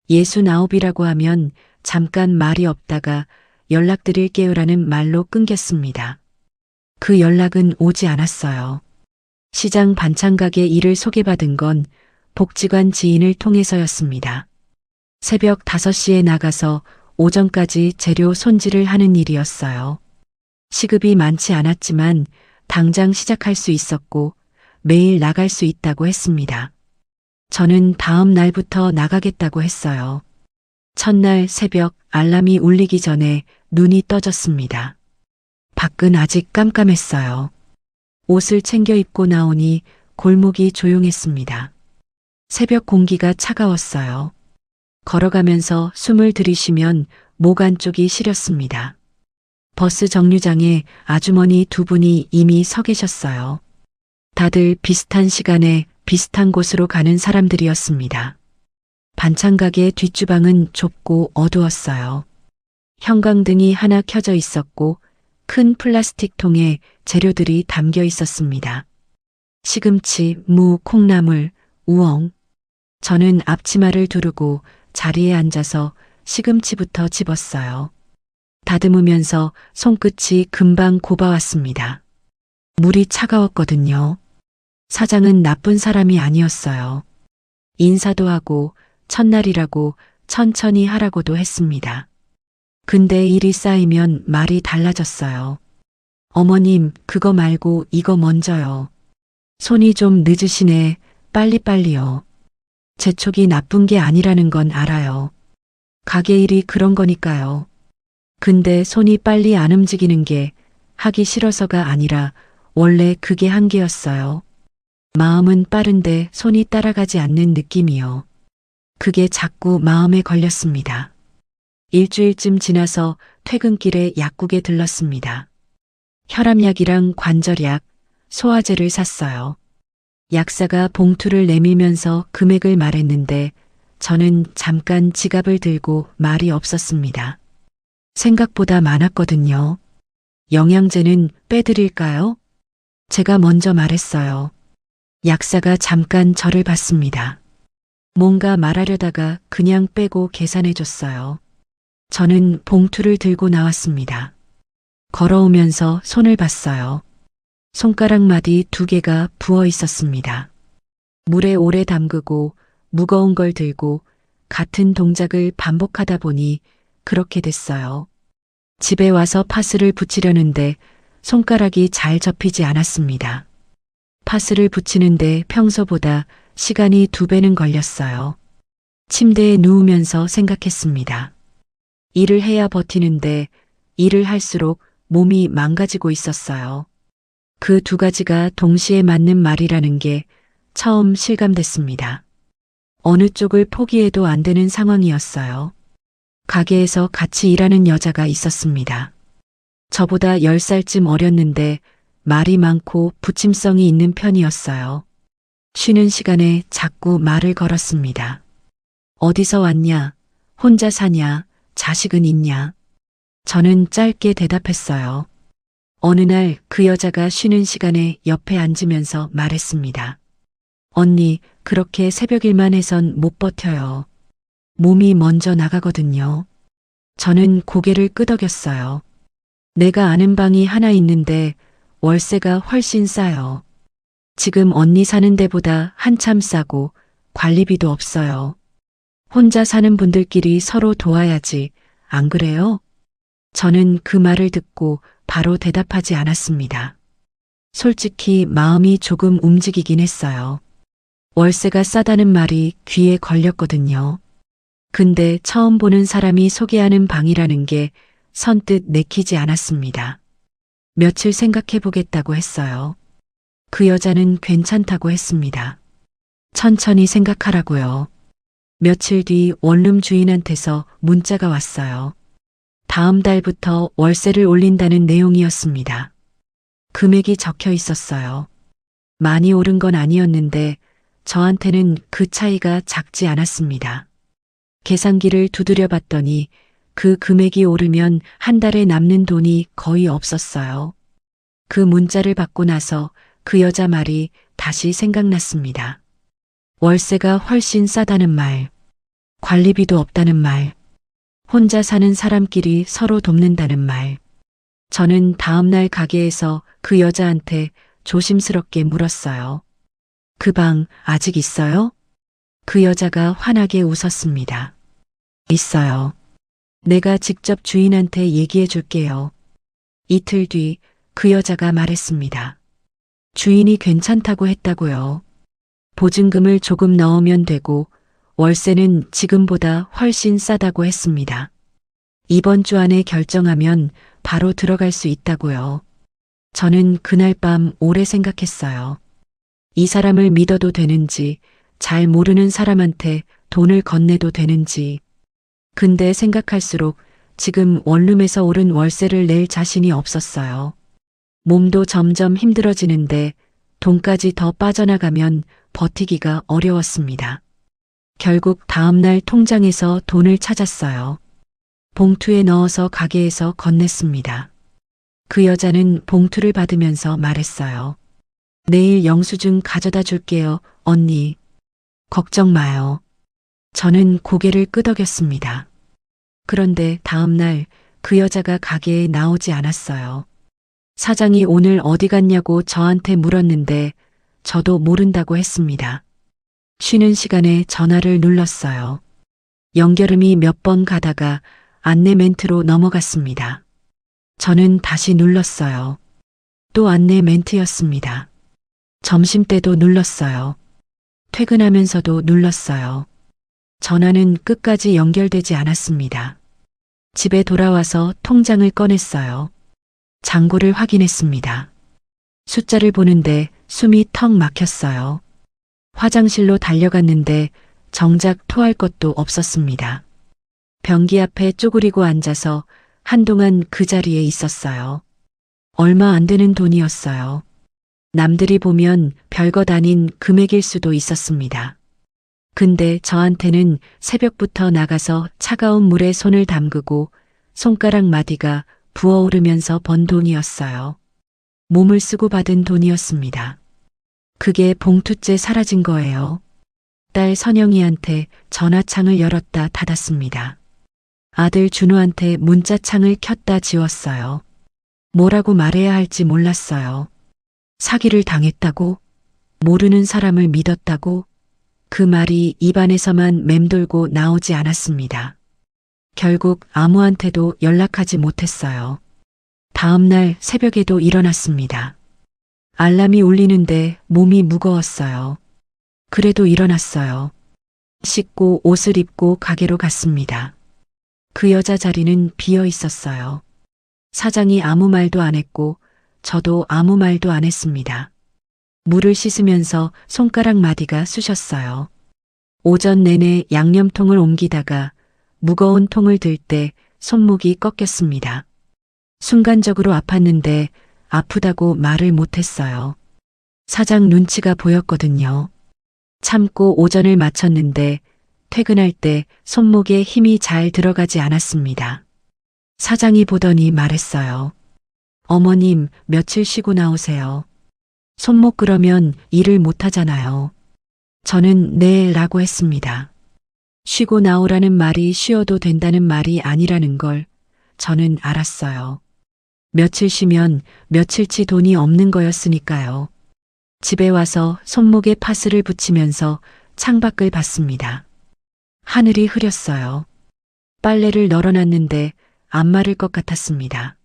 69이라고 하면 잠깐 말이 없다가 연락드릴게요라는 말로 끊겼습니다. 그 연락은 오지 않았어요. 시장 반찬가게 일을 소개받은 건 복지관 지인을 통해서였습니다. 새벽 5시에 나가서 오전까지 재료 손질을 하는 일이었어요. 시급이 많지 않았지만 당장 시작할 수 있었고 매일 나갈 수 있다고 했습니다. 저는 다음 날부터 나가겠다고 했어요. 첫날 새벽 알람이 울리기 전에 눈이 떠졌습니다. 밖은 아직 깜깜했어요. 옷을 챙겨 입고 나오니 골목이 조용했습니다. 새벽 공기가 차가웠어요. 걸어가면서 숨을 들이쉬면 목 안쪽이 시렸습니다. 버스 정류장에 아주머니 2분이 이미 서 계셨어요. 다들 비슷한 시간에 비슷한 곳으로 가는 사람들이었습니다. 반찬가게 뒷주방은 좁고 어두웠어요. 형광등이 하나 켜져 있었고 큰 플라스틱 통에 재료들이 담겨 있었습니다. 시금치, 무, 콩나물, 우엉. 저는 앞치마를 두르고 자리에 앉아서 시금치부터 집었어요. 다듬으면서 손끝이 금방 곱아왔습니다. 물이 차가웠거든요. 사장은 나쁜 사람이 아니었어요. 인사도 하고 첫날이라고 천천히 하라고도 했습니다. 근데 일이 쌓이면 말이 달라졌어요. 어머님, 그거 말고 이거 먼저요. 손이 좀 늦으시네. 빨리빨리요. 제 촉이 나쁜 게 아니라는 건 알아요. 가게 일이 그런 거니까요. 근데 손이 빨리 안 움직이는 게 하기 싫어서가 아니라 원래 그게 한계였어요. 마음은 빠른데 손이 따라가지 않는 느낌이요. 그게 자꾸 마음에 걸렸습니다. 일주일쯤 지나서 퇴근길에 약국에 들렀습니다. 혈압약이랑 관절약, 소화제를 샀어요. 약사가 봉투를 내밀면서 금액을 말했는데 저는 잠깐 지갑을 들고 말이 없었습니다. 생각보다 많았거든요. 영양제는 빼드릴까요? 제가 먼저 말했어요. 약사가 잠깐 저를 봤습니다. 뭔가 말하려다가 그냥 빼고 계산해줬어요. 저는 봉투를 들고 나왔습니다. 걸어오면서 손을 봤어요. 손가락 마디 2개가 부어 있었습니다. 물에 오래 담그고 무거운 걸 들고 같은 동작을 반복하다 보니 그렇게 됐어요. 집에 와서 파스를 붙이려는데 손가락이 잘 접히지 않았습니다. 파스를 붙이는데 평소보다 시간이 2배는 걸렸어요. 침대에 누우면서 생각했습니다. 일을 해야 버티는데 일을 할수록 몸이 망가지고 있었어요. 그 2가지가 동시에 맞는 말이라는 게 처음 실감됐습니다. 어느 쪽을 포기해도 안 되는 상황이었어요. 가게에서 같이 일하는 여자가 있었습니다. 저보다 10살쯤 어렸는데 말이 많고 부침성이 있는 편이었어요. 쉬는 시간에 자꾸 말을 걸었습니다. 어디서 왔냐? 혼자 사냐? 자식은 있냐? 저는 짧게 대답했어요. 어느 날 그 여자가 쉬는 시간에 옆에 앉으면서 말했습니다. 언니, 그렇게 새벽 일만 해선 못 버텨요. 몸이 먼저 나가거든요. 저는 고개를 끄덕였어요. 내가 아는 방이 하나 있는데 월세가 훨씬 싸요. 지금 언니 사는 데보다 한참 싸고 관리비도 없어요. 혼자 사는 분들끼리 서로 도와야지. 안 그래요? 저는 그 말을 듣고 바로 대답하지 않았습니다. 솔직히 마음이 조금 움직이긴 했어요. 월세가 싸다는 말이 귀에 걸렸거든요. 근데 처음 보는 사람이 소개하는 방이라는 게 선뜻 내키지 않았습니다. 며칠 생각해 보겠다고 했어요. 그 여자는 괜찮다고 했습니다. 천천히 생각하라고요. 며칠 뒤 원룸 주인한테서 문자가 왔어요. 다음 달부터 월세를 올린다는 내용이었습니다. 금액이 적혀 있었어요. 많이 오른 건 아니었는데 저한테는 그 차이가 작지 않았습니다. 계산기를 두드려 봤더니 그 금액이 오르면 한 달에 남는 돈이 거의 없었어요. 그 문자를 받고 나서 그 여자 말이 다시 생각났습니다. 월세가 훨씬 싸다는 말, 관리비도 없다는 말, 혼자 사는 사람끼리 서로 돕는다는 말. 저는 다음날 가게에서 그 여자한테 조심스럽게 물었어요. 그 방 아직 있어요? 그 여자가 환하게 웃었습니다. 있어요. 내가 직접 주인한테 얘기해 줄게요. 이틀 뒤 그 여자가 말했습니다. 주인이 괜찮다고 했다고요. 보증금을 조금 넣으면 되고 월세는 지금보다 훨씬 싸다고 했습니다. 이번 주 안에 결정하면 바로 들어갈 수 있다고요. 저는 그날 밤 오래 생각했어요. 이 사람을 믿어도 되는지, 잘 모르는 사람한테 돈을 건네도 되는지. 근데 생각할수록 지금 원룸에서 오른 월세를 낼 자신이 없었어요. 몸도 점점 힘들어지는데 돈까지 더 빠져나가면 버티기가 어려웠습니다. 결국 다음날 통장에서 돈을 찾았어요. 봉투에 넣어서 가게에서 건넸습니다. 그 여자는 봉투를 받으면서 말했어요. 내일 영수증 가져다 줄게요, 언니. 걱정 마요. 저는 고개를 끄덕였습니다. 그런데 다음날 그 여자가 가게에 나오지 않았어요. 사장이 오늘 어디 갔냐고 저한테 물었는데 저도 모른다고 했습니다. 쉬는 시간에 전화를 눌렀어요. 연결음이 몇 번 가다가 안내 멘트로 넘어갔습니다. 저는 다시 눌렀어요. 또 안내 멘트였습니다. 점심때도 눌렀어요. 퇴근하면서도 눌렀어요. 전화는 끝까지 연결되지 않았습니다. 집에 돌아와서 통장을 꺼냈어요. 잔고를 확인했습니다. 숫자를 보는데 숨이 턱 막혔어요. 화장실로 달려갔는데 정작 토할 것도 없었습니다. 변기 앞에 쪼그리고 앉아서 한동안 그 자리에 있었어요. 얼마 안 되는 돈이었어요. 남들이 보면 별것 아닌 금액일 수도 있었습니다. 근데 저한테는 새벽부터 나가서 차가운 물에 손을 담그고 손가락 마디가 부어오르면서 번 돈이었어요. 몸을 쓰고 받은 돈이었습니다. 그게 봉투째 사라진 거예요. 딸 선영이한테 전화창을 열었다 닫았습니다. 아들 준호한테 문자창을 켰다 지웠어요. 뭐라고 말해야 할지 몰랐어요. 사기를 당했다고? 모르는 사람을 믿었다고? 그 말이 입안에서만 맴돌고 나오지 않았습니다. 결국 아무한테도 연락하지 못했어요. 다음날 새벽에도 일어났습니다. 알람이 울리는데 몸이 무거웠어요. 그래도 일어났어요. 씻고 옷을 입고 가게로 갔습니다. 그 여자 자리는 비어 있었어요. 사장이 아무 말도 안 했고 저도 아무 말도 안 했습니다. 물을 씻으면서 손가락 마디가 쑤셨어요. 오전 내내 양념통을 옮기다가 무거운 통을 들 때 손목이 꺾였습니다. 순간적으로 아팠는데 아프다고 말을 못했어요. 사장 눈치가 보였거든요. 참고 오전을 마쳤는데 퇴근할 때 손목에 힘이 잘 들어가지 않았습니다. 사장이 보더니 말했어요. 어머님, 며칠 쉬고 나오세요. 손목 그러면 일을 못하잖아요. 저는 네 라고 했습니다. 쉬고 나오라는 말이 쉬어도 된다는 말이 아니라는 걸 저는 알았어요. 며칠 쉬면 며칠치 돈이 없는 거였으니까요. 집에 와서 손목에 파스를 붙이면서 창밖을 봤습니다. 하늘이 흐렸어요. 빨래를 널어놨는데 안 마를 것 같았습니다.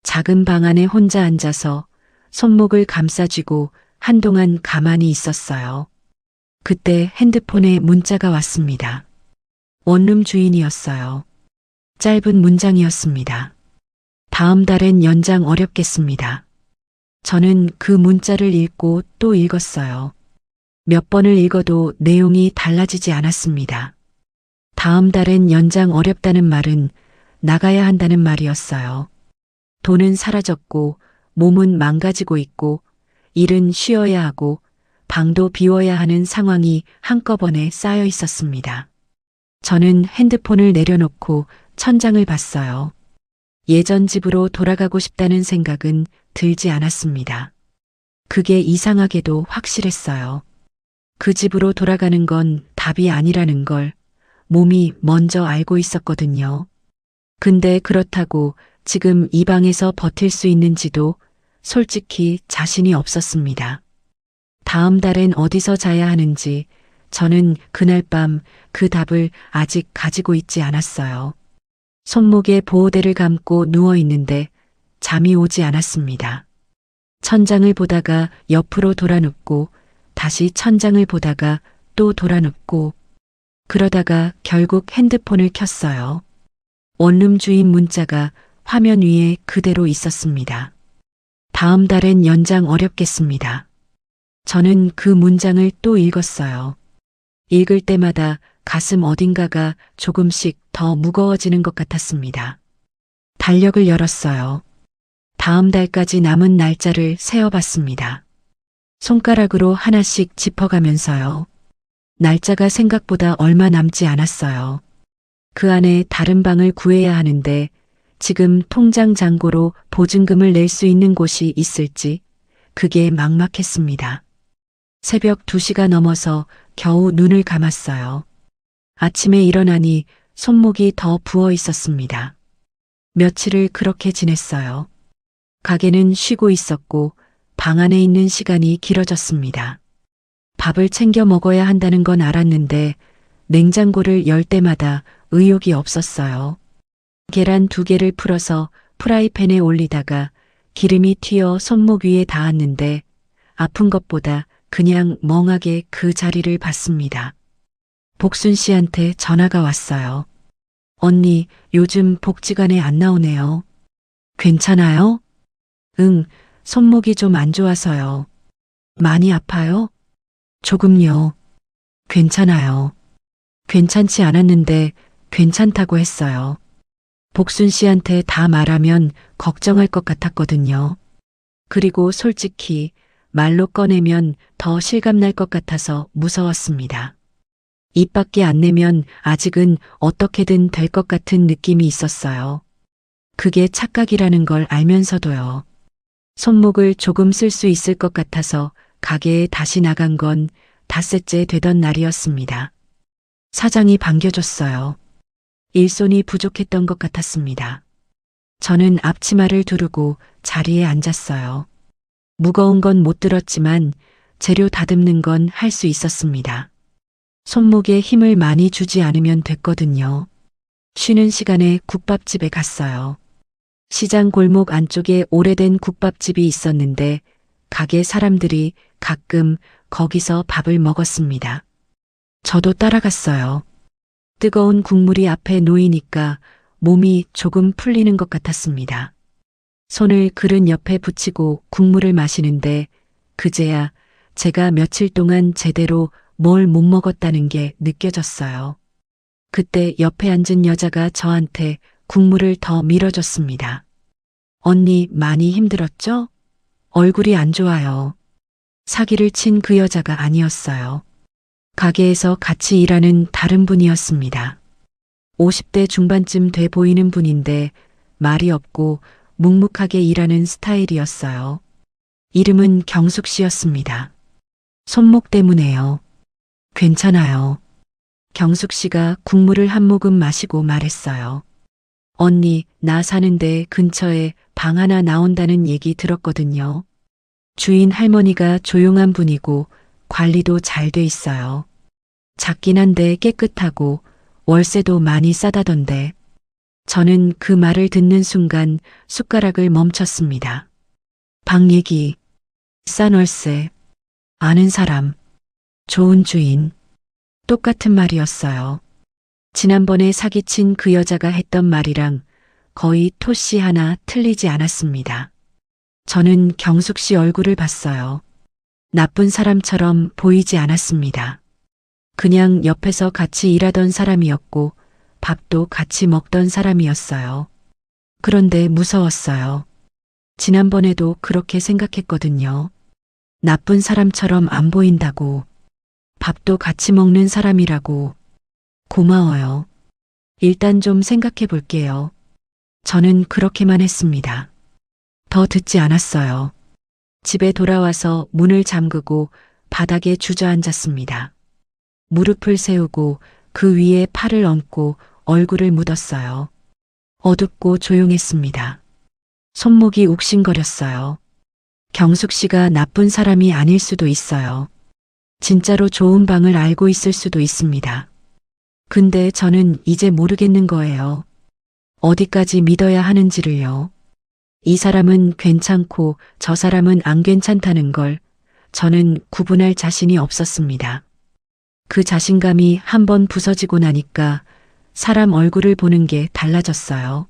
작은 방 안에 혼자 앉아서 손목을 감싸쥐고 한동안 가만히 있었어요. 그때 핸드폰에 문자가 왔습니다. 원룸 주인이었어요. 짧은 문장이었습니다. 다음 달엔 연장 어렵겠습니다. 저는 그 문자를 읽고 또 읽었어요. 몇 번을 읽어도 내용이 달라지지 않았습니다. 다음 달엔 연장 어렵다는 말은 나가야 한다는 말이었어요. 돈은 사라졌고 몸은 망가지고 있고 일은 쉬어야 하고 방도 비워야 하는 상황이 한꺼번에 쌓여 있었습니다. 저는 핸드폰을 내려놓고 천장을 봤어요. 예전 집으로 돌아가고 싶다는 생각은 들지 않았습니다. 그게 이상하게도 확실했어요. 그 집으로 돌아가는 건 답이 아니라는 걸 몸이 먼저 알고 있었거든요. 근데 그렇다고 지금 이 방에서 버틸 수 있는지도 솔직히 자신이 없었습니다. 다음 달엔 어디서 자야 하는지 저는 그날 밤 그 답을 아직 가지고 있지 않았어요. 손목에 보호대를 감고 누워 있는데 잠이 오지 않았습니다. 천장을 보다가 옆으로 돌아눕고 다시 천장을 보다가 또 돌아눕고 그러다가 결국 핸드폰을 켰어요. 원룸 주인 문자가 화면 위에 그대로 있었습니다. 다음 달엔 연장 어렵겠습니다. 저는 그 문장을 또 읽었어요. 읽을 때마다 가슴 어딘가가 조금씩 더 무거워지는 것 같았습니다. 달력을 열었어요. 다음 달까지 남은 날짜를 세어봤습니다. 손가락으로 하나씩 짚어가면서요. 날짜가 생각보다 얼마 남지 않았어요. 그 안에 다른 방을 구해야 하는데 지금 통장 잔고로 보증금을 낼 수 있는 곳이 있을지 그게 막막했습니다. 새벽 2시가 넘어서 겨우 눈을 감았어요. 아침에 일어나니 손목이 더 부어 있었습니다. 며칠을 그렇게 지냈어요. 가게는 쉬고 있었고 방 안에 있는 시간이 길어졌습니다. 밥을 챙겨 먹어야 한다는 건 알았는데 냉장고를 열 때마다 의욕이 없었어요. 계란 2개를 풀어서 프라이팬에 올리다가 기름이 튀어 손목 위에 닿았는데 아픈 것보다 그냥 멍하게 그 자리를 봤습니다. 복순 씨한테 전화가 왔어요. 언니, 요즘 복지관에 안 나오네요. 괜찮아요? 응, 손목이 좀 안 좋아서요. 많이 아파요? 조금요. 괜찮아요. 괜찮지 않았는데 괜찮다고 했어요. 복순 씨한테 다 말하면 걱정할 것 같았거든요. 그리고 솔직히 말로 꺼내면 더 실감날 것 같아서 무서웠습니다. 입 밖에 안 내면 아직은 어떻게든 될 것 같은 느낌이 있었어요. 그게 착각이라는 걸 알면서도요. 손목을 조금 쓸 수 있을 것 같아서 가게에 다시 나간 건 닷새째 되던 날이었습니다. 사장이 반겨줬어요. 일손이 부족했던 것 같았습니다. 저는 앞치마를 두르고 자리에 앉았어요. 무거운 건 못 들었지만 재료 다듬는 건 할 수 있었습니다. 손목에 힘을 많이 주지 않으면 됐거든요. 쉬는 시간에 국밥집에 갔어요. 시장 골목 안쪽에 오래된 국밥집이 있었는데 가게 사람들이 가끔 거기서 밥을 먹었습니다. 저도 따라갔어요. 뜨거운 국물이 앞에 놓이니까 몸이 조금 풀리는 것 같았습니다. 손을 그릇 옆에 붙이고 국물을 마시는데 그제야 제가 며칠 동안 제대로 뭘 못 먹었다는 게 느껴졌어요. 그때 옆에 앉은 여자가 저한테 국물을 더 밀어줬습니다. 언니 많이 힘들었죠? 얼굴이 안 좋아요. 사기를 친 그 여자가 아니었어요. 가게에서 같이 일하는 다른 분이었습니다. 50대 중반쯤 돼 보이는 분인데 말이 없고 묵묵하게 일하는 스타일이었어요. 이름은 경숙 씨였습니다. 손목 때문에요. 괜찮아요. 경숙 씨가 국물을 한 모금 마시고 말했어요. 언니, 나 사는데 근처에 방 하나 나온다는 얘기 들었거든요. 주인 할머니가 조용한 분이고 관리도 잘 돼 있어요. 작긴 한데 깨끗하고 월세도 많이 싸다던데. 저는 그 말을 듣는 순간 숟가락을 멈췄습니다. 방 얘기, 싼 월세, 아는 사람, 좋은 주인. 똑같은 말이었어요. 지난번에 사기친 그 여자가 했던 말이랑 거의 토씨 하나 틀리지 않았습니다. 저는 경숙 씨 얼굴을 봤어요. 나쁜 사람처럼 보이지 않았습니다. 그냥 옆에서 같이 일하던 사람이었고 밥도 같이 먹던 사람이었어요. 그런데 무서웠어요. 지난번에도 그렇게 생각했거든요. 나쁜 사람처럼 안 보인다고. 밥도 같이 먹는 사람이라고. 고마워요. 일단 좀 생각해 볼게요. 저는 그렇게만 했습니다. 더 듣지 않았어요. 집에 돌아와서 문을 잠그고 바닥에 주저앉았습니다. 무릎을 세우고 그 위에 팔을 얹고 얼굴을 묻었어요. 어둡고 조용했습니다. 손목이 욱신거렸어요. 경숙 씨가 나쁜 사람이 아닐 수도 있어요. 진짜로 좋은 방을 알고 있을 수도 있습니다. 근데 저는 이제 모르겠는 거예요. 어디까지 믿어야 하는지를요. 이 사람은 괜찮고 저 사람은 안 괜찮다는 걸 저는 구분할 자신이 없었습니다. 그 자신감이 한번 부서지고 나니까 사람 얼굴을 보는 게 달라졌어요.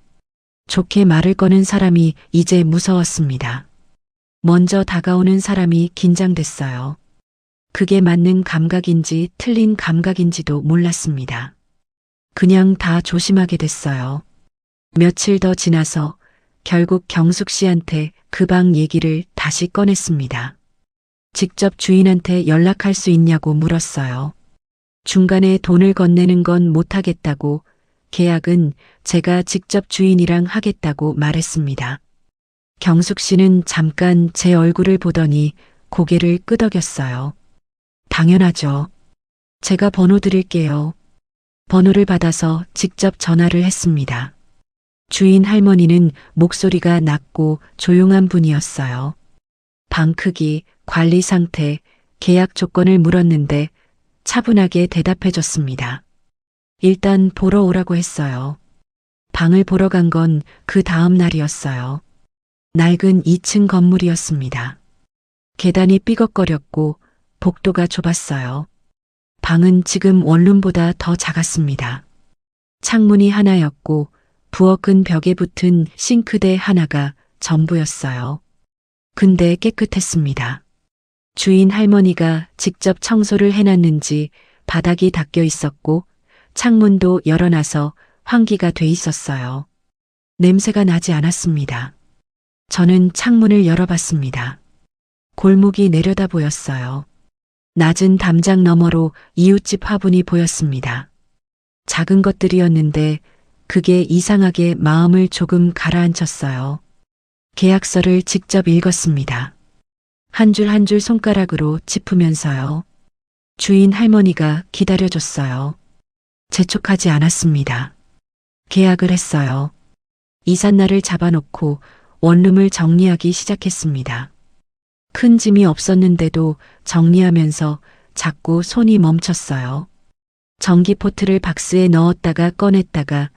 좋게 말을 거는 사람이 이제 무서웠습니다. 먼저 다가오는 사람이 긴장됐어요. 그게 맞는 감각인지 틀린 감각인지도 몰랐습니다. 그냥 다 조심하게 됐어요. 며칠 더 지나서 결국 경숙 씨한테 그 방 얘기를 다시 꺼냈습니다. 직접 주인한테 연락할 수 있냐고 물었어요. 중간에 돈을 건네는 건 못하겠다고, 계약은 제가 직접 주인이랑 하겠다고 말했습니다. 경숙 씨는 잠깐 제 얼굴을 보더니 고개를 끄덕였어요. 당연하죠. 제가 번호 드릴게요. 번호를 받아서 직접 전화를 했습니다. 주인 할머니는 목소리가 낮고 조용한 분이었어요. 방 크기, 관리 상태, 계약 조건을 물었는데 차분하게 대답해 줬습니다. 일단 보러 오라고 했어요. 방을 보러 간 건 그 다음 날이었어요. 낡은 2층 건물이었습니다. 계단이 삐걱거렸고 복도가 좁았어요. 방은 지금 원룸보다 더 작았습니다. 창문이 하나였고 부엌은 벽에 붙은 싱크대 하나가 전부였어요. 근데 깨끗했습니다. 주인 할머니가 직접 청소를 해놨는지 바닥이 닦여 있었고 창문도 열어놔서 환기가 돼 있었어요. 냄새가 나지 않았습니다. 저는 창문을 열어봤습니다. 골목이 내려다 보였어요. 낮은 담장 너머로 이웃집 화분이 보였습니다. 작은 것들이었는데 그게 이상하게 마음을 조금 가라앉혔어요. 계약서를 직접 읽었습니다. 한 줄 한 줄 손가락으로 짚으면서요. 주인 할머니가 기다려줬어요. 재촉하지 않았습니다. 계약을 했어요. 이삿날을 잡아놓고 원룸을 정리하기 시작했습니다. 큰 짐이 없었는데도 정리하면서 자꾸 손이 멈췄어요. 전기포트를 박스에 넣었다가 꺼냈다가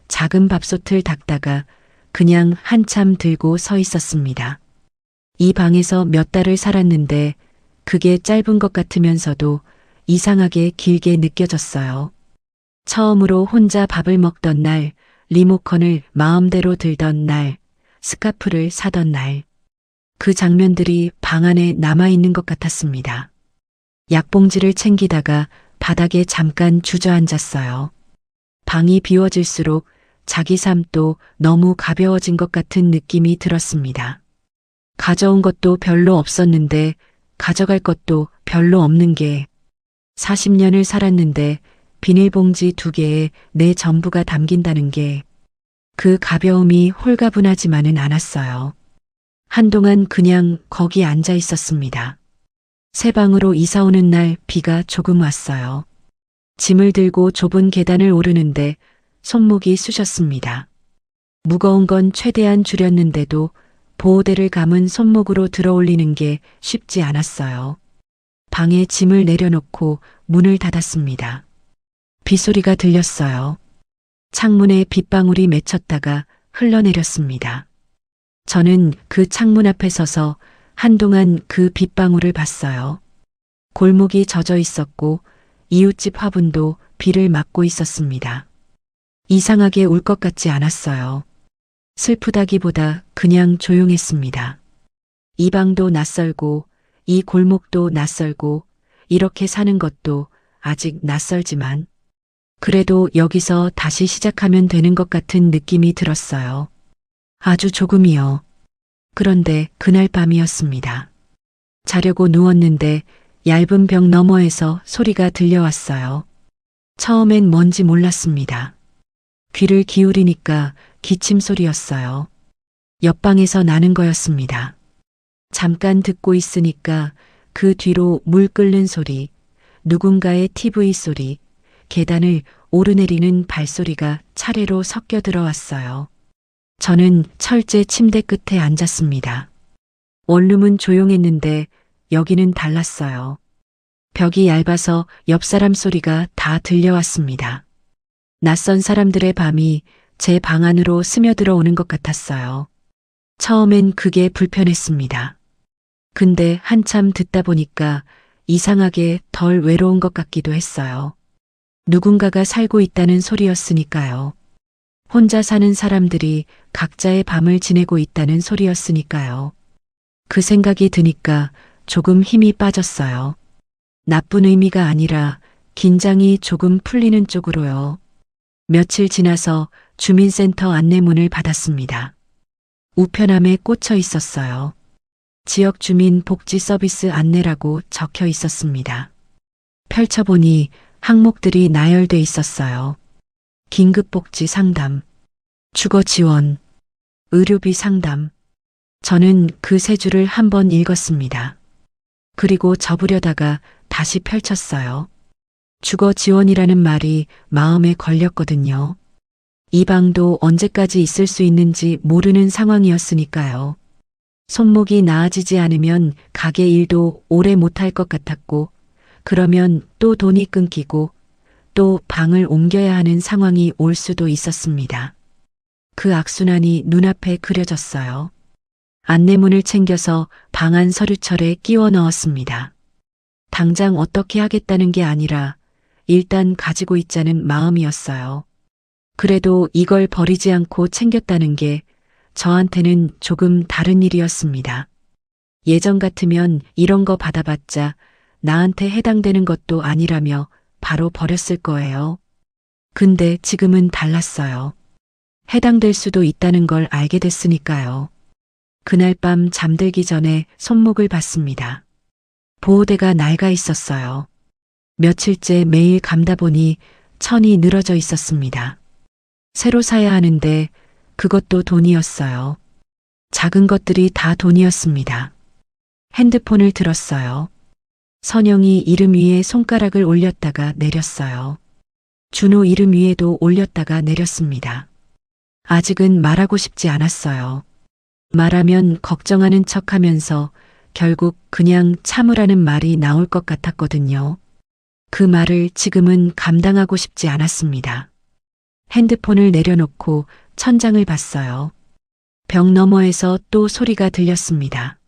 작은 밥솥을 닦다가 그냥 한참 들고 서 있었습니다. 이 방에서 몇 달을 살았는데 그게 짧은 것 같으면서도 이상하게 길게 느껴졌어요. 처음으로 혼자 밥을 먹던 날, 리모컨을 마음대로 들던 날, 스카프를 사던 날. 그 장면들이 방 안에 남아있는 것 같았습니다. 약봉지를 챙기다가 바닥에 잠깐 주저앉았어요. 방이 비워질수록 자기 삶도 너무 가벼워진 것 같은 느낌이 들었습니다. 가져온 것도 별로 없었는데 가져갈 것도 별로 없는 게 40년을 살았는데 비닐봉지 2개에 내 전부가 담긴다는 게 그 가벼움이 홀가분하지만은 않았어요. 한동안 그냥 거기 앉아 있었습니다. 새 방으로 이사 오는 날 비가 조금 왔어요. 짐을 들고 좁은 계단을 오르는데 손목이 쑤셨습니다. 무거운 건 최대한 줄였는데도 보호대를 감은 손목으로 들어올리는 게 쉽지 않았어요. 방에 짐을 내려놓고 문을 닫았습니다. 빗소리가 들렸어요. 창문에 빗방울이 맺혔다가 흘러내렸습니다. 저는 그 창문 앞에 서서 한동안 그 빗방울을 봤어요. 골목이 젖어 있었고 이웃집 화분도 비를 맞고 있었습니다. 이상하게 울 것 같지 않았어요. 슬프다기보다 그냥 조용했습니다. 이 방도 낯설고 이 골목도 낯설고 이렇게 사는 것도 아직 낯설지만 그래도 여기서 다시 시작하면 되는 것 같은 느낌이 들었어요. 아주 조금이요. 그런데 그날 밤이었습니다. 자려고 누웠는데 얇은 벽 너머에서 소리가 들려왔어요. 처음엔 뭔지 몰랐습니다. 귀를 기울이니까 기침 소리였어요. 옆방에서 나는 거였습니다. 잠깐 듣고 있으니까 그 뒤로 물 끓는 소리, 누군가의 TV 소리, 계단을 오르내리는 발소리가 차례로 섞여 들어왔어요. 저는 철제 침대 끝에 앉았습니다. 원룸은 조용했는데 여기는 달랐어요. 벽이 얇아서 옆 사람 소리가 다 들려왔습니다. 낯선 사람들의 밤이 제 방 안으로 스며들어 오는 것 같았어요. 처음엔 그게 불편했습니다. 근데 한참 듣다 보니까 이상하게 덜 외로운 것 같기도 했어요. 누군가가 살고 있다는 소리였으니까요. 혼자 사는 사람들이 각자의 밤을 지내고 있다는 소리였으니까요. 그 생각이 드니까 조금 힘이 빠졌어요. 나쁜 의미가 아니라 긴장이 조금 풀리는 쪽으로요. 며칠 지나서 주민센터 안내문을 받았습니다. 우편함에 꽂혀 있었어요. 지역 주민 복지 서비스 안내라고 적혀 있었습니다. 펼쳐보니 항목들이 나열돼 있었어요. 긴급복지 상담, 주거 지원, 의료비 상담. 저는 그 세 줄을 한번 읽었습니다. 그리고 접으려다가 다시 펼쳤어요. 주거 지원이라는 말이 마음에 걸렸거든요. 이 방도 언제까지 있을 수 있는지 모르는 상황이었으니까요. 손목이 나아지지 않으면 가게 일도 오래 못할 것 같았고, 그러면 또 돈이 끊기고, 또 방을 옮겨야 하는 상황이 올 수도 있었습니다. 그 악순환이 눈앞에 그려졌어요. 안내문을 챙겨서 방 안 서류철에 끼워 넣었습니다. 당장 어떻게 하겠다는 게 아니라 일단 가지고 있자는 마음이었어요. 그래도 이걸 버리지 않고 챙겼다는 게 저한테는 조금 다른 일이었습니다. 예전 같으면 이런 거 받아봤자 나한테 해당되는 것도 아니라며 바로 버렸을 거예요. 근데 지금은 달랐어요. 해당될 수도 있다는 걸 알게 됐으니까요. 그날 밤 잠들기 전에 손목을 봤습니다. 보호대가 낡아 있었어요. 며칠째 매일 감다 보니 천이 늘어져 있었습니다. 새로 사야 하는데 그것도 돈이었어요. 작은 것들이 다 돈이었습니다. 핸드폰을 들었어요. 선영이 이름 위에 손가락을 올렸다가 내렸어요. 준호 이름 위에도 올렸다가 내렸습니다. 아직은 말하고 싶지 않았어요. 말하면 걱정하는 척 하면서 결국 그냥 참으라는 말이 나올 것 같았거든요. 그 말을 지금은 감당하고 싶지 않았습니다. 핸드폰을 내려놓고 천장을 봤어요. 벽 너머에서 또 소리가 들렸습니다.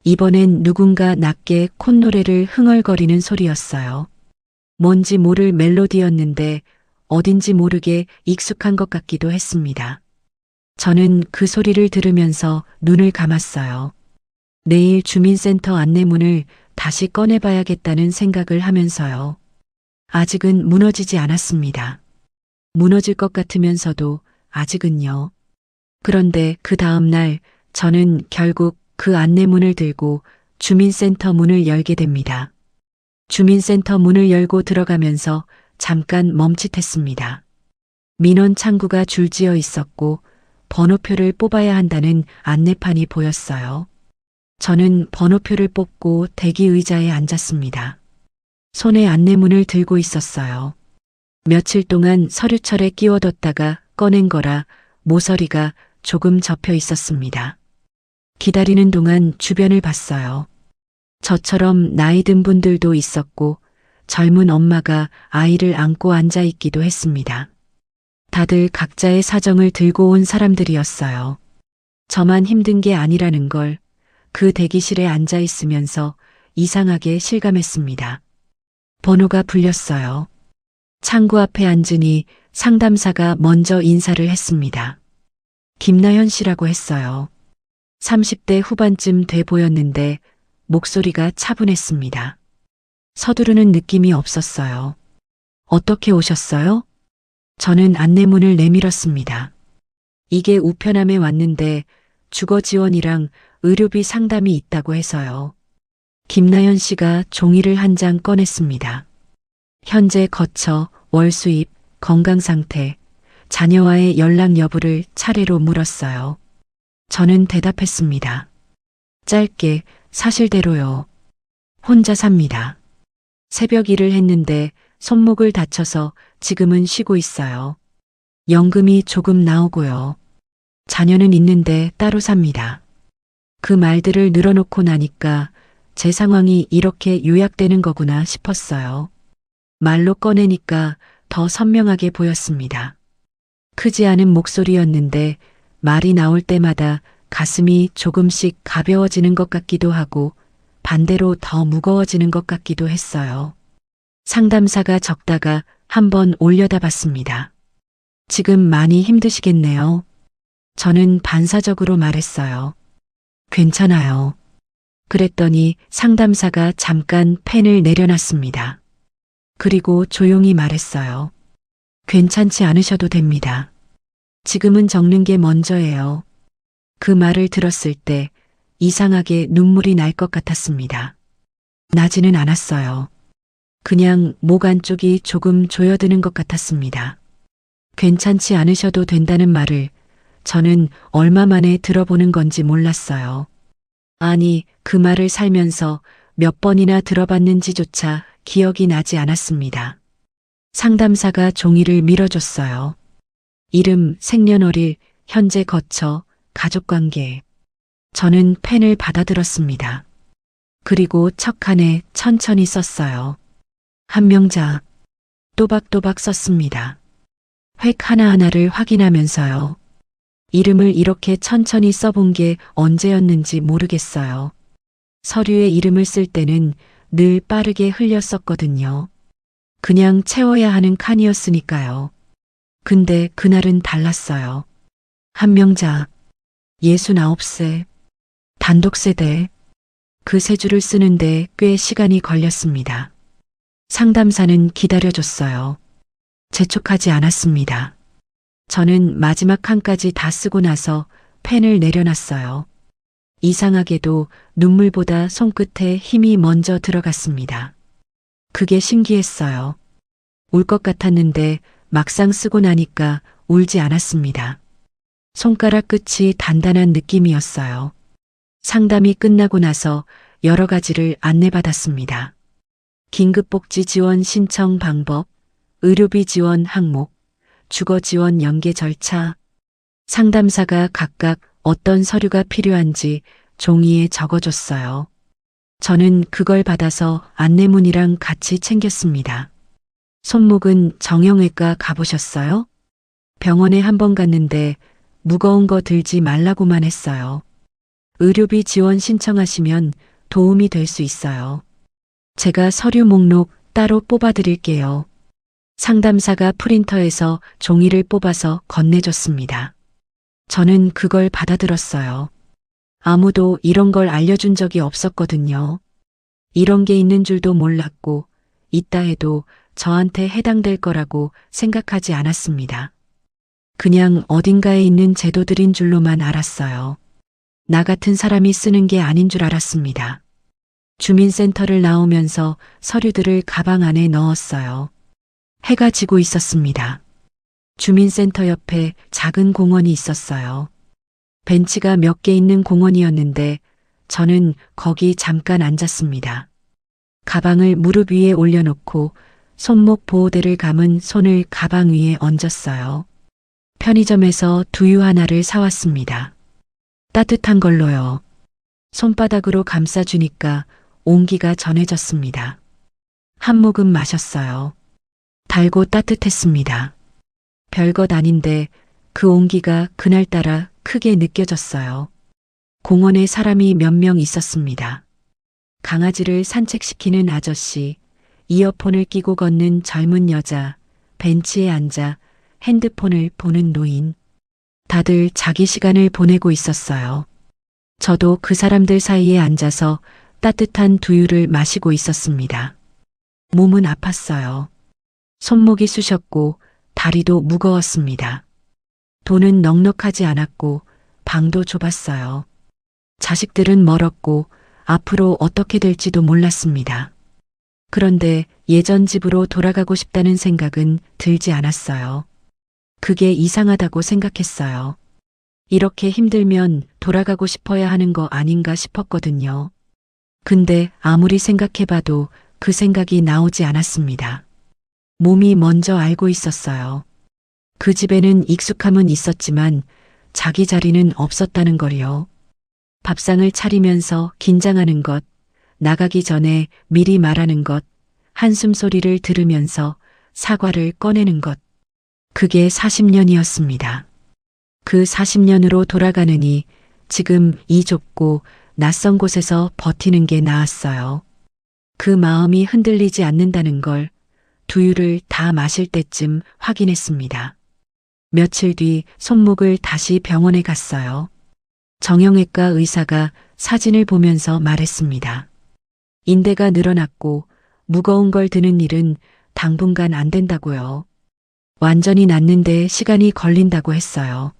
이번엔 누군가 낮게 콧노래를 흥얼거리는 소리였어요. 뭔지 모를 멜로디였는데 어딘지 모르게 익숙한 것 같기도 했습니다. 저는 그 소리를 들으면서 눈을 감았어요. 내일 주민센터 안내문을 다시 꺼내봐야겠다는 생각을 하면서요. 아직은 무너지지 않았습니다. 무너질 것 같으면서도 아직은요. 그런데 그 다음 날 저는 결국 그 안내문을 들고 주민센터 문을 열게 됩니다. 주민센터 문을 열고 들어가면서 잠깐 멈칫했습니다. 민원 창구가 줄지어 있었고 번호표를 뽑아야 한다는 안내판이 보였어요. 저는 번호표를 뽑고 대기 의자에 앉았습니다. 손에 안내문을 들고 있었어요. 며칠 동안 서류철에 끼워뒀다가 꺼낸 거라 모서리가 조금 접혀 있었습니다. 기다리는 동안 주변을 봤어요. 저처럼 나이 든 분들도 있었고 젊은 엄마가 아이를 안고 앉아 있기도 했습니다. 다들 각자의 사정을 들고 온 사람들이었어요. 저만 힘든 게 아니라는 걸 그 대기실에 앉아 있으면서 이상하게 실감했습니다. 번호가 불렸어요. 창구 앞에 앉으니 상담사가 먼저 인사를 했습니다. 김나현 씨라고 했어요. 30대 후반쯤 돼 보였는데 목소리가 차분했습니다. 서두르는 느낌이 없었어요. 어떻게 오셨어요? 저는 안내문을 내밀었습니다. 이게 우편함에 왔는데 주거 지원이랑 의료비 상담이 있다고 해서요. 김나연 씨가 종이를 한 장 꺼냈습니다. 현재 거처, 월 수입, 건강 상태, 자녀와의 연락 여부를 차례로 물었어요. 저는 대답했습니다. 짧게 사실대로요. 혼자 삽니다. 새벽 일을 했는데 손목을 다쳐서 지금은 쉬고 있어요. 연금이 조금 나오고요. 자녀는 있는데 따로 삽니다. 그 말들을 늘어놓고 나니까 제 상황이 이렇게 요약되는 거구나 싶었어요. 말로 꺼내니까 더 선명하게 보였습니다. 크지 않은 목소리였는데 말이 나올 때마다 가슴이 조금씩 가벼워지는 것 같기도 하고 반대로 더 무거워지는 것 같기도 했어요. 상담사가 적다가 한번 올려다 봤습니다. 지금 많이 힘드시겠네요. 저는 반사적으로 말했어요. 괜찮아요. 그랬더니 상담사가 잠깐 펜을 내려놨습니다. 그리고 조용히 말했어요. 괜찮지 않으셔도 됩니다. 지금은 적는 게 먼저예요. 그 말을 들었을 때 이상하게 눈물이 날 것 같았습니다. 나지는 않았어요. 그냥 목 안쪽이 조금 조여드는 것 같았습니다. 괜찮지 않으셔도 된다는 말을 저는 얼마 만에 들어보는 건지 몰랐어요. 아니, 그 말을 살면서 몇 번이나 들어봤는지조차 기억이 나지 않았습니다. 상담사가 종이를 밀어줬어요. 이름, 생년월일, 현재 거처, 가족관계. 저는 펜을 받아들었습니다. 그리고 척칸에 천천히 썼어요. 한 명자. 또박또박 썼습니다. 획 하나하나를 확인하면서요. 이름을 이렇게 천천히 써본 게 언제였는지 모르겠어요. 서류에 이름을 쓸 때는 늘 빠르게 흘렸었거든요. 그냥 채워야 하는 칸이었으니까요. 근데 그날은 달랐어요. 한 명자, 69세, 단독세대. 그 세 줄을 쓰는데 꽤 시간이 걸렸습니다. 상담사는 기다려줬어요. 재촉하지 않았습니다. 저는 마지막 칸까지 다 쓰고 나서 펜을 내려놨어요. 이상하게도 눈물보다 손끝에 힘이 먼저 들어갔습니다. 그게 신기했어요. 울 것 같았는데 막상 쓰고 나니까 울지 않았습니다. 손가락 끝이 단단한 느낌이었어요. 상담이 끝나고 나서 여러 가지를 안내받았습니다. 긴급복지 지원 신청 방법, 의료비 지원 항목, 주거 지원 연계 절차, 상담사가 각각 어떤 서류가 필요한지 종이에 적어줬어요. 저는 그걸 받아서 안내문이랑 같이 챙겼습니다. 손목은 정형외과 가보셨어요? 병원에 한 번 갔는데 무거운 거 들지 말라고만 했어요. 의료비 지원 신청하시면 도움이 될 수 있어요. 제가 서류 목록 따로 뽑아드릴게요. 상담사가 프린터에서 종이를 뽑아서 건네줬습니다. 저는 그걸 받아들었어요. 아무도 이런 걸 알려준 적이 없었거든요. 이런 게 있는 줄도 몰랐고 있다 해도 저한테 해당될 거라고 생각하지 않았습니다. 그냥 어딘가에 있는 제도들인 줄로만 알았어요. 나 같은 사람이 쓰는 게 아닌 줄 알았습니다. 주민센터를 나오면서 서류들을 가방 안에 넣었어요. 해가 지고 있었습니다. 주민센터 옆에 작은 공원이 있었어요. 벤치가 몇 개 있는 공원이었는데 저는 거기 잠깐 앉았습니다. 가방을 무릎 위에 올려놓고 손목 보호대를 감은 손을 가방 위에 얹었어요. 편의점에서 두유 하나를 사왔습니다. 따뜻한 걸로요. 손바닥으로 감싸주니까 온기가 전해졌습니다. 한 모금 마셨어요. 달고 따뜻했습니다. 별것 아닌데 그 온기가 그날따라 크게 느껴졌어요. 공원에 사람이 몇 명 있었습니다. 강아지를 산책시키는 아저씨, 이어폰을 끼고 걷는 젊은 여자, 벤치에 앉아 핸드폰을 보는 노인. 다들 자기 시간을 보내고 있었어요. 저도 그 사람들 사이에 앉아서 따뜻한 두유를 마시고 있었습니다. 몸은 아팠어요. 손목이 쑤셨고 다리도 무거웠습니다. 돈은 넉넉하지 않았고 방도 좁았어요. 자식들은 멀었고 앞으로 어떻게 될지도 몰랐습니다. 그런데 예전 집으로 돌아가고 싶다는 생각은 들지 않았어요. 그게 이상하다고 생각했어요. 이렇게 힘들면 돌아가고 싶어야 하는 거 아닌가 싶었거든요. 근데 아무리 생각해봐도 그 생각이 나오지 않았습니다. 몸이 먼저 알고 있었어요. 그 집에는 익숙함은 있었지만 자기 자리는 없었다는 걸요. 밥상을 차리면서 긴장하는 것, 나가기 전에 미리 말하는 것, 한숨 소리를 들으면서 사과를 꺼내는 것. 그게 40년이었습니다. 그 40년으로 돌아가느니 지금 이 좁고 낯선 곳에서 버티는 게 나았어요. 그 마음이 흔들리지 않는다는 걸 두유를 다 마실 때쯤 확인했습니다. 며칠 뒤 손목을 다시 병원에 갔어요. 정형외과 의사가 사진을 보면서 말했습니다. 인대가 늘어났고 무거운 걸 드는 일은 당분간 안 된다고요. 완전히 낫는데 시간이 걸린다고 했어요.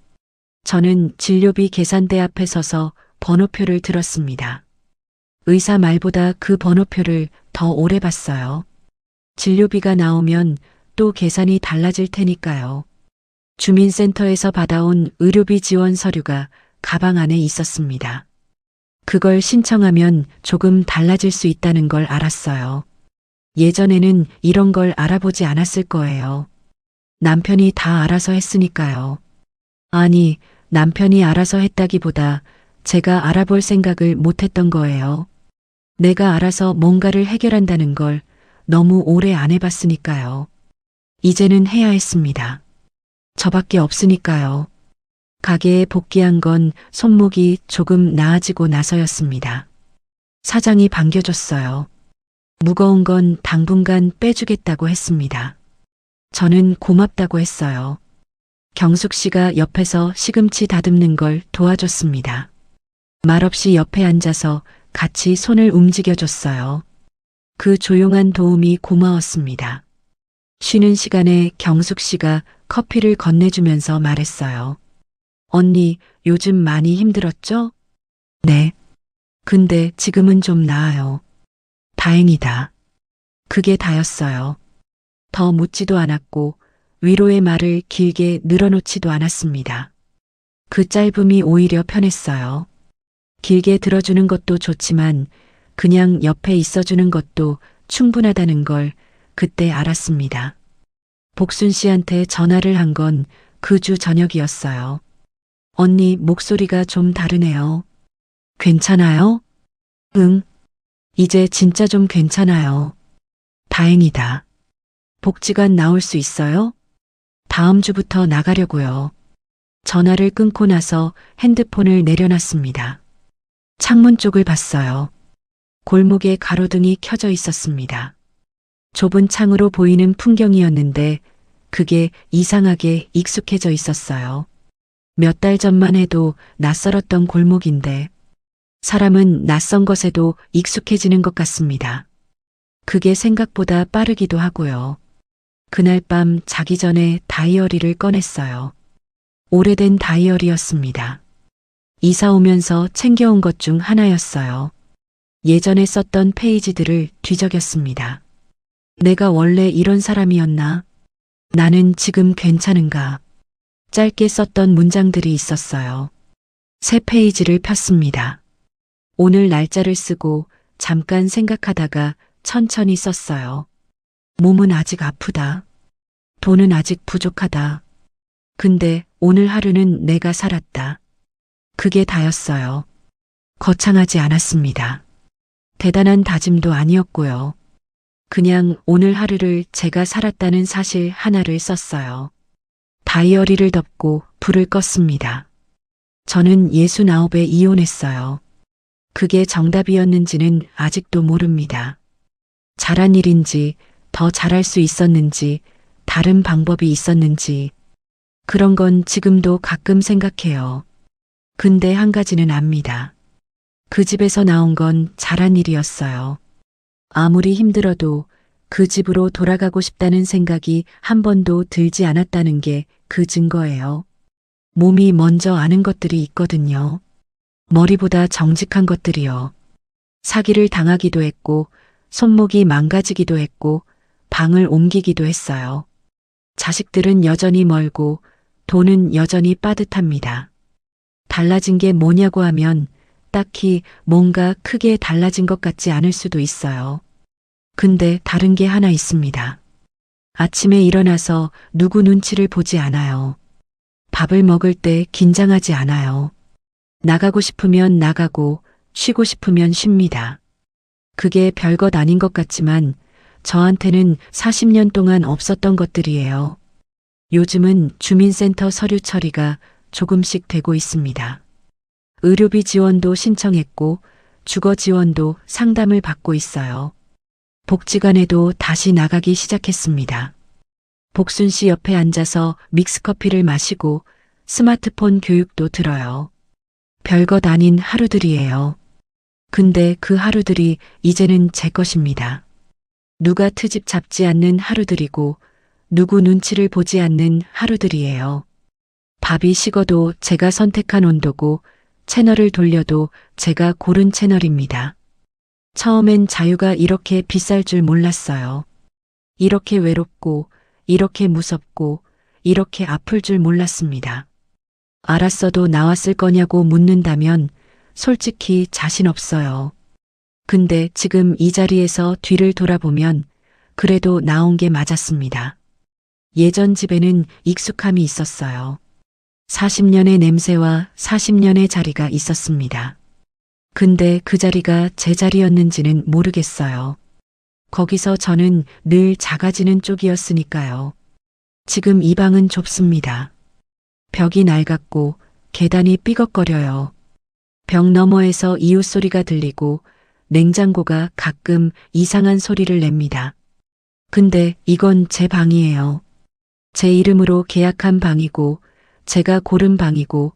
저는 진료비 계산대 앞에 서서 번호표를 들었습니다. 의사 말보다 그 번호표를 더 오래 봤어요. 진료비가 나오면 또 계산이 달라질 테니까요. 주민센터에서 받아온 의료비 지원 서류가 가방 안에 있었습니다. 그걸 신청하면 조금 달라질 수 있다는 걸 알았어요. 예전에는 이런 걸 알아보지 않았을 거예요. 남편이 다 알아서 했으니까요. 아니, 남편이 알아서 했다기보다 제가 알아볼 생각을 못했던 거예요. 내가 알아서 뭔가를 해결한다는 걸 너무 오래 안 해봤으니까요. 이제는 해야 했습니다. 저밖에 없으니까요. 가게에 복귀한 건 손목이 조금 나아지고 나서였습니다. 사장이 반겨줬어요. 무거운 건 당분간 빼주겠다고 했습니다. 저는 고맙다고 했어요. 경숙 씨가 옆에서 시금치 다듬는 걸 도와줬습니다. 말없이 옆에 앉아서 같이 손을 움직여줬어요. 그 조용한 도움이 고마웠습니다. 쉬는 시간에 경숙 씨가 커피를 건네주면서 말했어요. 언니, 요즘 많이 힘들었죠? 네. 근데 지금은 좀 나아요. 다행이다. 그게 다였어요. 더 묻지도 않았고 위로의 말을 길게 늘어놓지도 않았습니다. 그 짧음이 오히려 편했어요. 길게 들어주는 것도 좋지만 그냥 옆에 있어주는 것도 충분하다는 걸 그때 알았습니다. 복순 씨한테 전화를 한 건 그 주 저녁이었어요. 언니 목소리가 좀 다르네요. 괜찮아요? 응. 이제 진짜 좀 괜찮아요. 다행이다. 복지관 나올 수 있어요? 다음 주부터 나가려고요. 전화를 끊고 나서 핸드폰을 내려놨습니다. 창문 쪽을 봤어요. 골목에 가로등이 켜져 있었습니다. 좁은 창으로 보이는 풍경이었는데 그게 이상하게 익숙해져 있었어요. 몇 달 전만 해도 낯설었던 골목인데 사람은 낯선 것에도 익숙해지는 것 같습니다. 그게 생각보다 빠르기도 하고요. 그날 밤 자기 전에 다이어리를 꺼냈어요. 오래된 다이어리였습니다. 이사 오면서 챙겨온 것 중 하나였어요. 예전에 썼던 페이지들을 뒤적였습니다. 내가 원래 이런 사람이었나? 나는 지금 괜찮은가? 짧게 썼던 문장들이 있었어요. 새 페이지를 폈습니다. 오늘 날짜를 쓰고 잠깐 생각하다가 천천히 썼어요. 몸은 아직 아프다. 돈은 아직 부족하다. 근데 오늘 하루는 내가 살았다. 그게 다였어요. 거창하지 않았습니다. 대단한 다짐도 아니었고요. 그냥 오늘 하루를 제가 살았다는 사실 하나를 썼어요. 다이어리를 덮고 불을 껐습니다. 저는 69에 이혼했어요. 그게 정답이었는지는 아직도 모릅니다. 잘한 일인지, 더 잘할 수 있었는지, 다른 방법이 있었는지, 그런 건 지금도 가끔 생각해요. 근데 한 가지는 압니다. 그 집에서 나온 건 잘한 일이었어요. 아무리 힘들어도 그 집으로 돌아가고 싶다는 생각이 한 번도 들지 않았다는 게 그 증거예요. 몸이 먼저 아는 것들이 있거든요. 머리보다 정직한 것들이요. 사기를 당하기도 했고, 손목이 망가지기도 했고, 방을 옮기기도 했어요. 자식들은 여전히 멀고, 돈은 여전히 빠듯합니다. 달라진 게 뭐냐고 하면 딱히 뭔가 크게 달라진 것 같지 않을 수도 있어요. 근데 다른 게 하나 있습니다. 아침에 일어나서 누구 눈치를 보지 않아요. 밥을 먹을 때 긴장하지 않아요. 나가고 싶으면 나가고 쉬고 싶으면 쉽니다. 그게 별것 아닌 것 같지만 저한테는 40년 동안 없었던 것들이에요. 요즘은 주민센터 서류 처리가 조금씩 되고 있습니다. 의료비 지원도 신청했고 주거 지원도 상담을 받고 있어요. 복지관에도 다시 나가기 시작했습니다. 복순 씨 옆에 앉아서 믹스커피를 마시고 스마트폰 교육도 들어요. 별것 아닌 하루들이에요. 근데 그 하루들이 이제는 제 것입니다. 누가 트집 잡지 않는 하루들이고 누구 눈치를 보지 않는 하루들이에요. 밥이 식어도 제가 선택한 온도고 채널을 돌려도 제가 고른 채널입니다. 처음엔 자유가 이렇게 비쌀 줄 몰랐어요. 이렇게 외롭고, 이렇게 무섭고, 이렇게 아플 줄 몰랐습니다. 알았어도 나왔을 거냐고 묻는다면 솔직히 자신 없어요. 근데 지금 이 자리에서 뒤를 돌아보면 그래도 나온 게 맞았습니다. 예전 집에는 익숙함이 있었어요. 40년의 냄새와 40년의 자리가 있었습니다. 근데 그 자리가 제 자리였는지는 모르겠어요. 거기서 저는 늘 작아지는 쪽이었으니까요. 지금 이 방은 좁습니다. 벽이 낡았고 계단이 삐걱거려요. 벽 너머에서 이웃 소리가 들리고 냉장고가 가끔 이상한 소리를 냅니다. 근데 이건 제 방이에요. 제 이름으로 계약한 방이고 제가 고른 방이고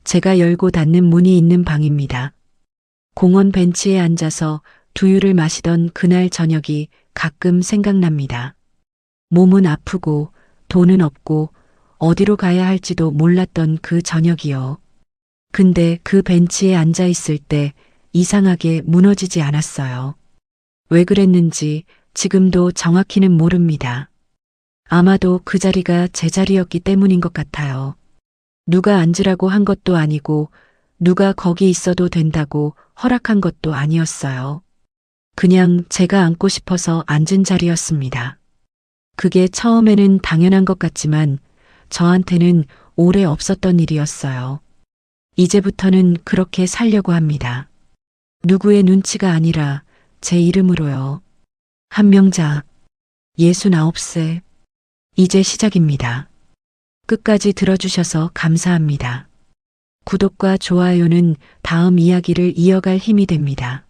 제가 열고 닫는 문이 있는 방입니다. 공원 벤치에 앉아서 두유를 마시던 그날 저녁이 가끔 생각납니다. 몸은 아프고 돈은 없고 어디로 가야 할지도 몰랐던 그 저녁이요. 근데 그 벤치에 앉아 있을 때 이상하게 무너지지 않았어요. 왜 그랬는지 지금도 정확히는 모릅니다. 아마도 그 자리가 제 자리였기 때문인 것 같아요. 누가 앉으라고 한 것도 아니고 누가 거기 있어도 된다고 허락한 것도 아니었어요. 그냥 제가 앉고 싶어서 앉은 자리였습니다. 그게 처음에는 당연한 것 같지만 저한테는 오래 없었던 일이었어요. 이제부터는 그렇게 살려고 합니다. 누구의 눈치가 아니라 제 이름으로요. 한명자, 69세. 이제 시작입니다. 끝까지 들어주셔서 감사합니다. 구독과 좋아요는 다음 이야기를 이어갈 힘이 됩니다.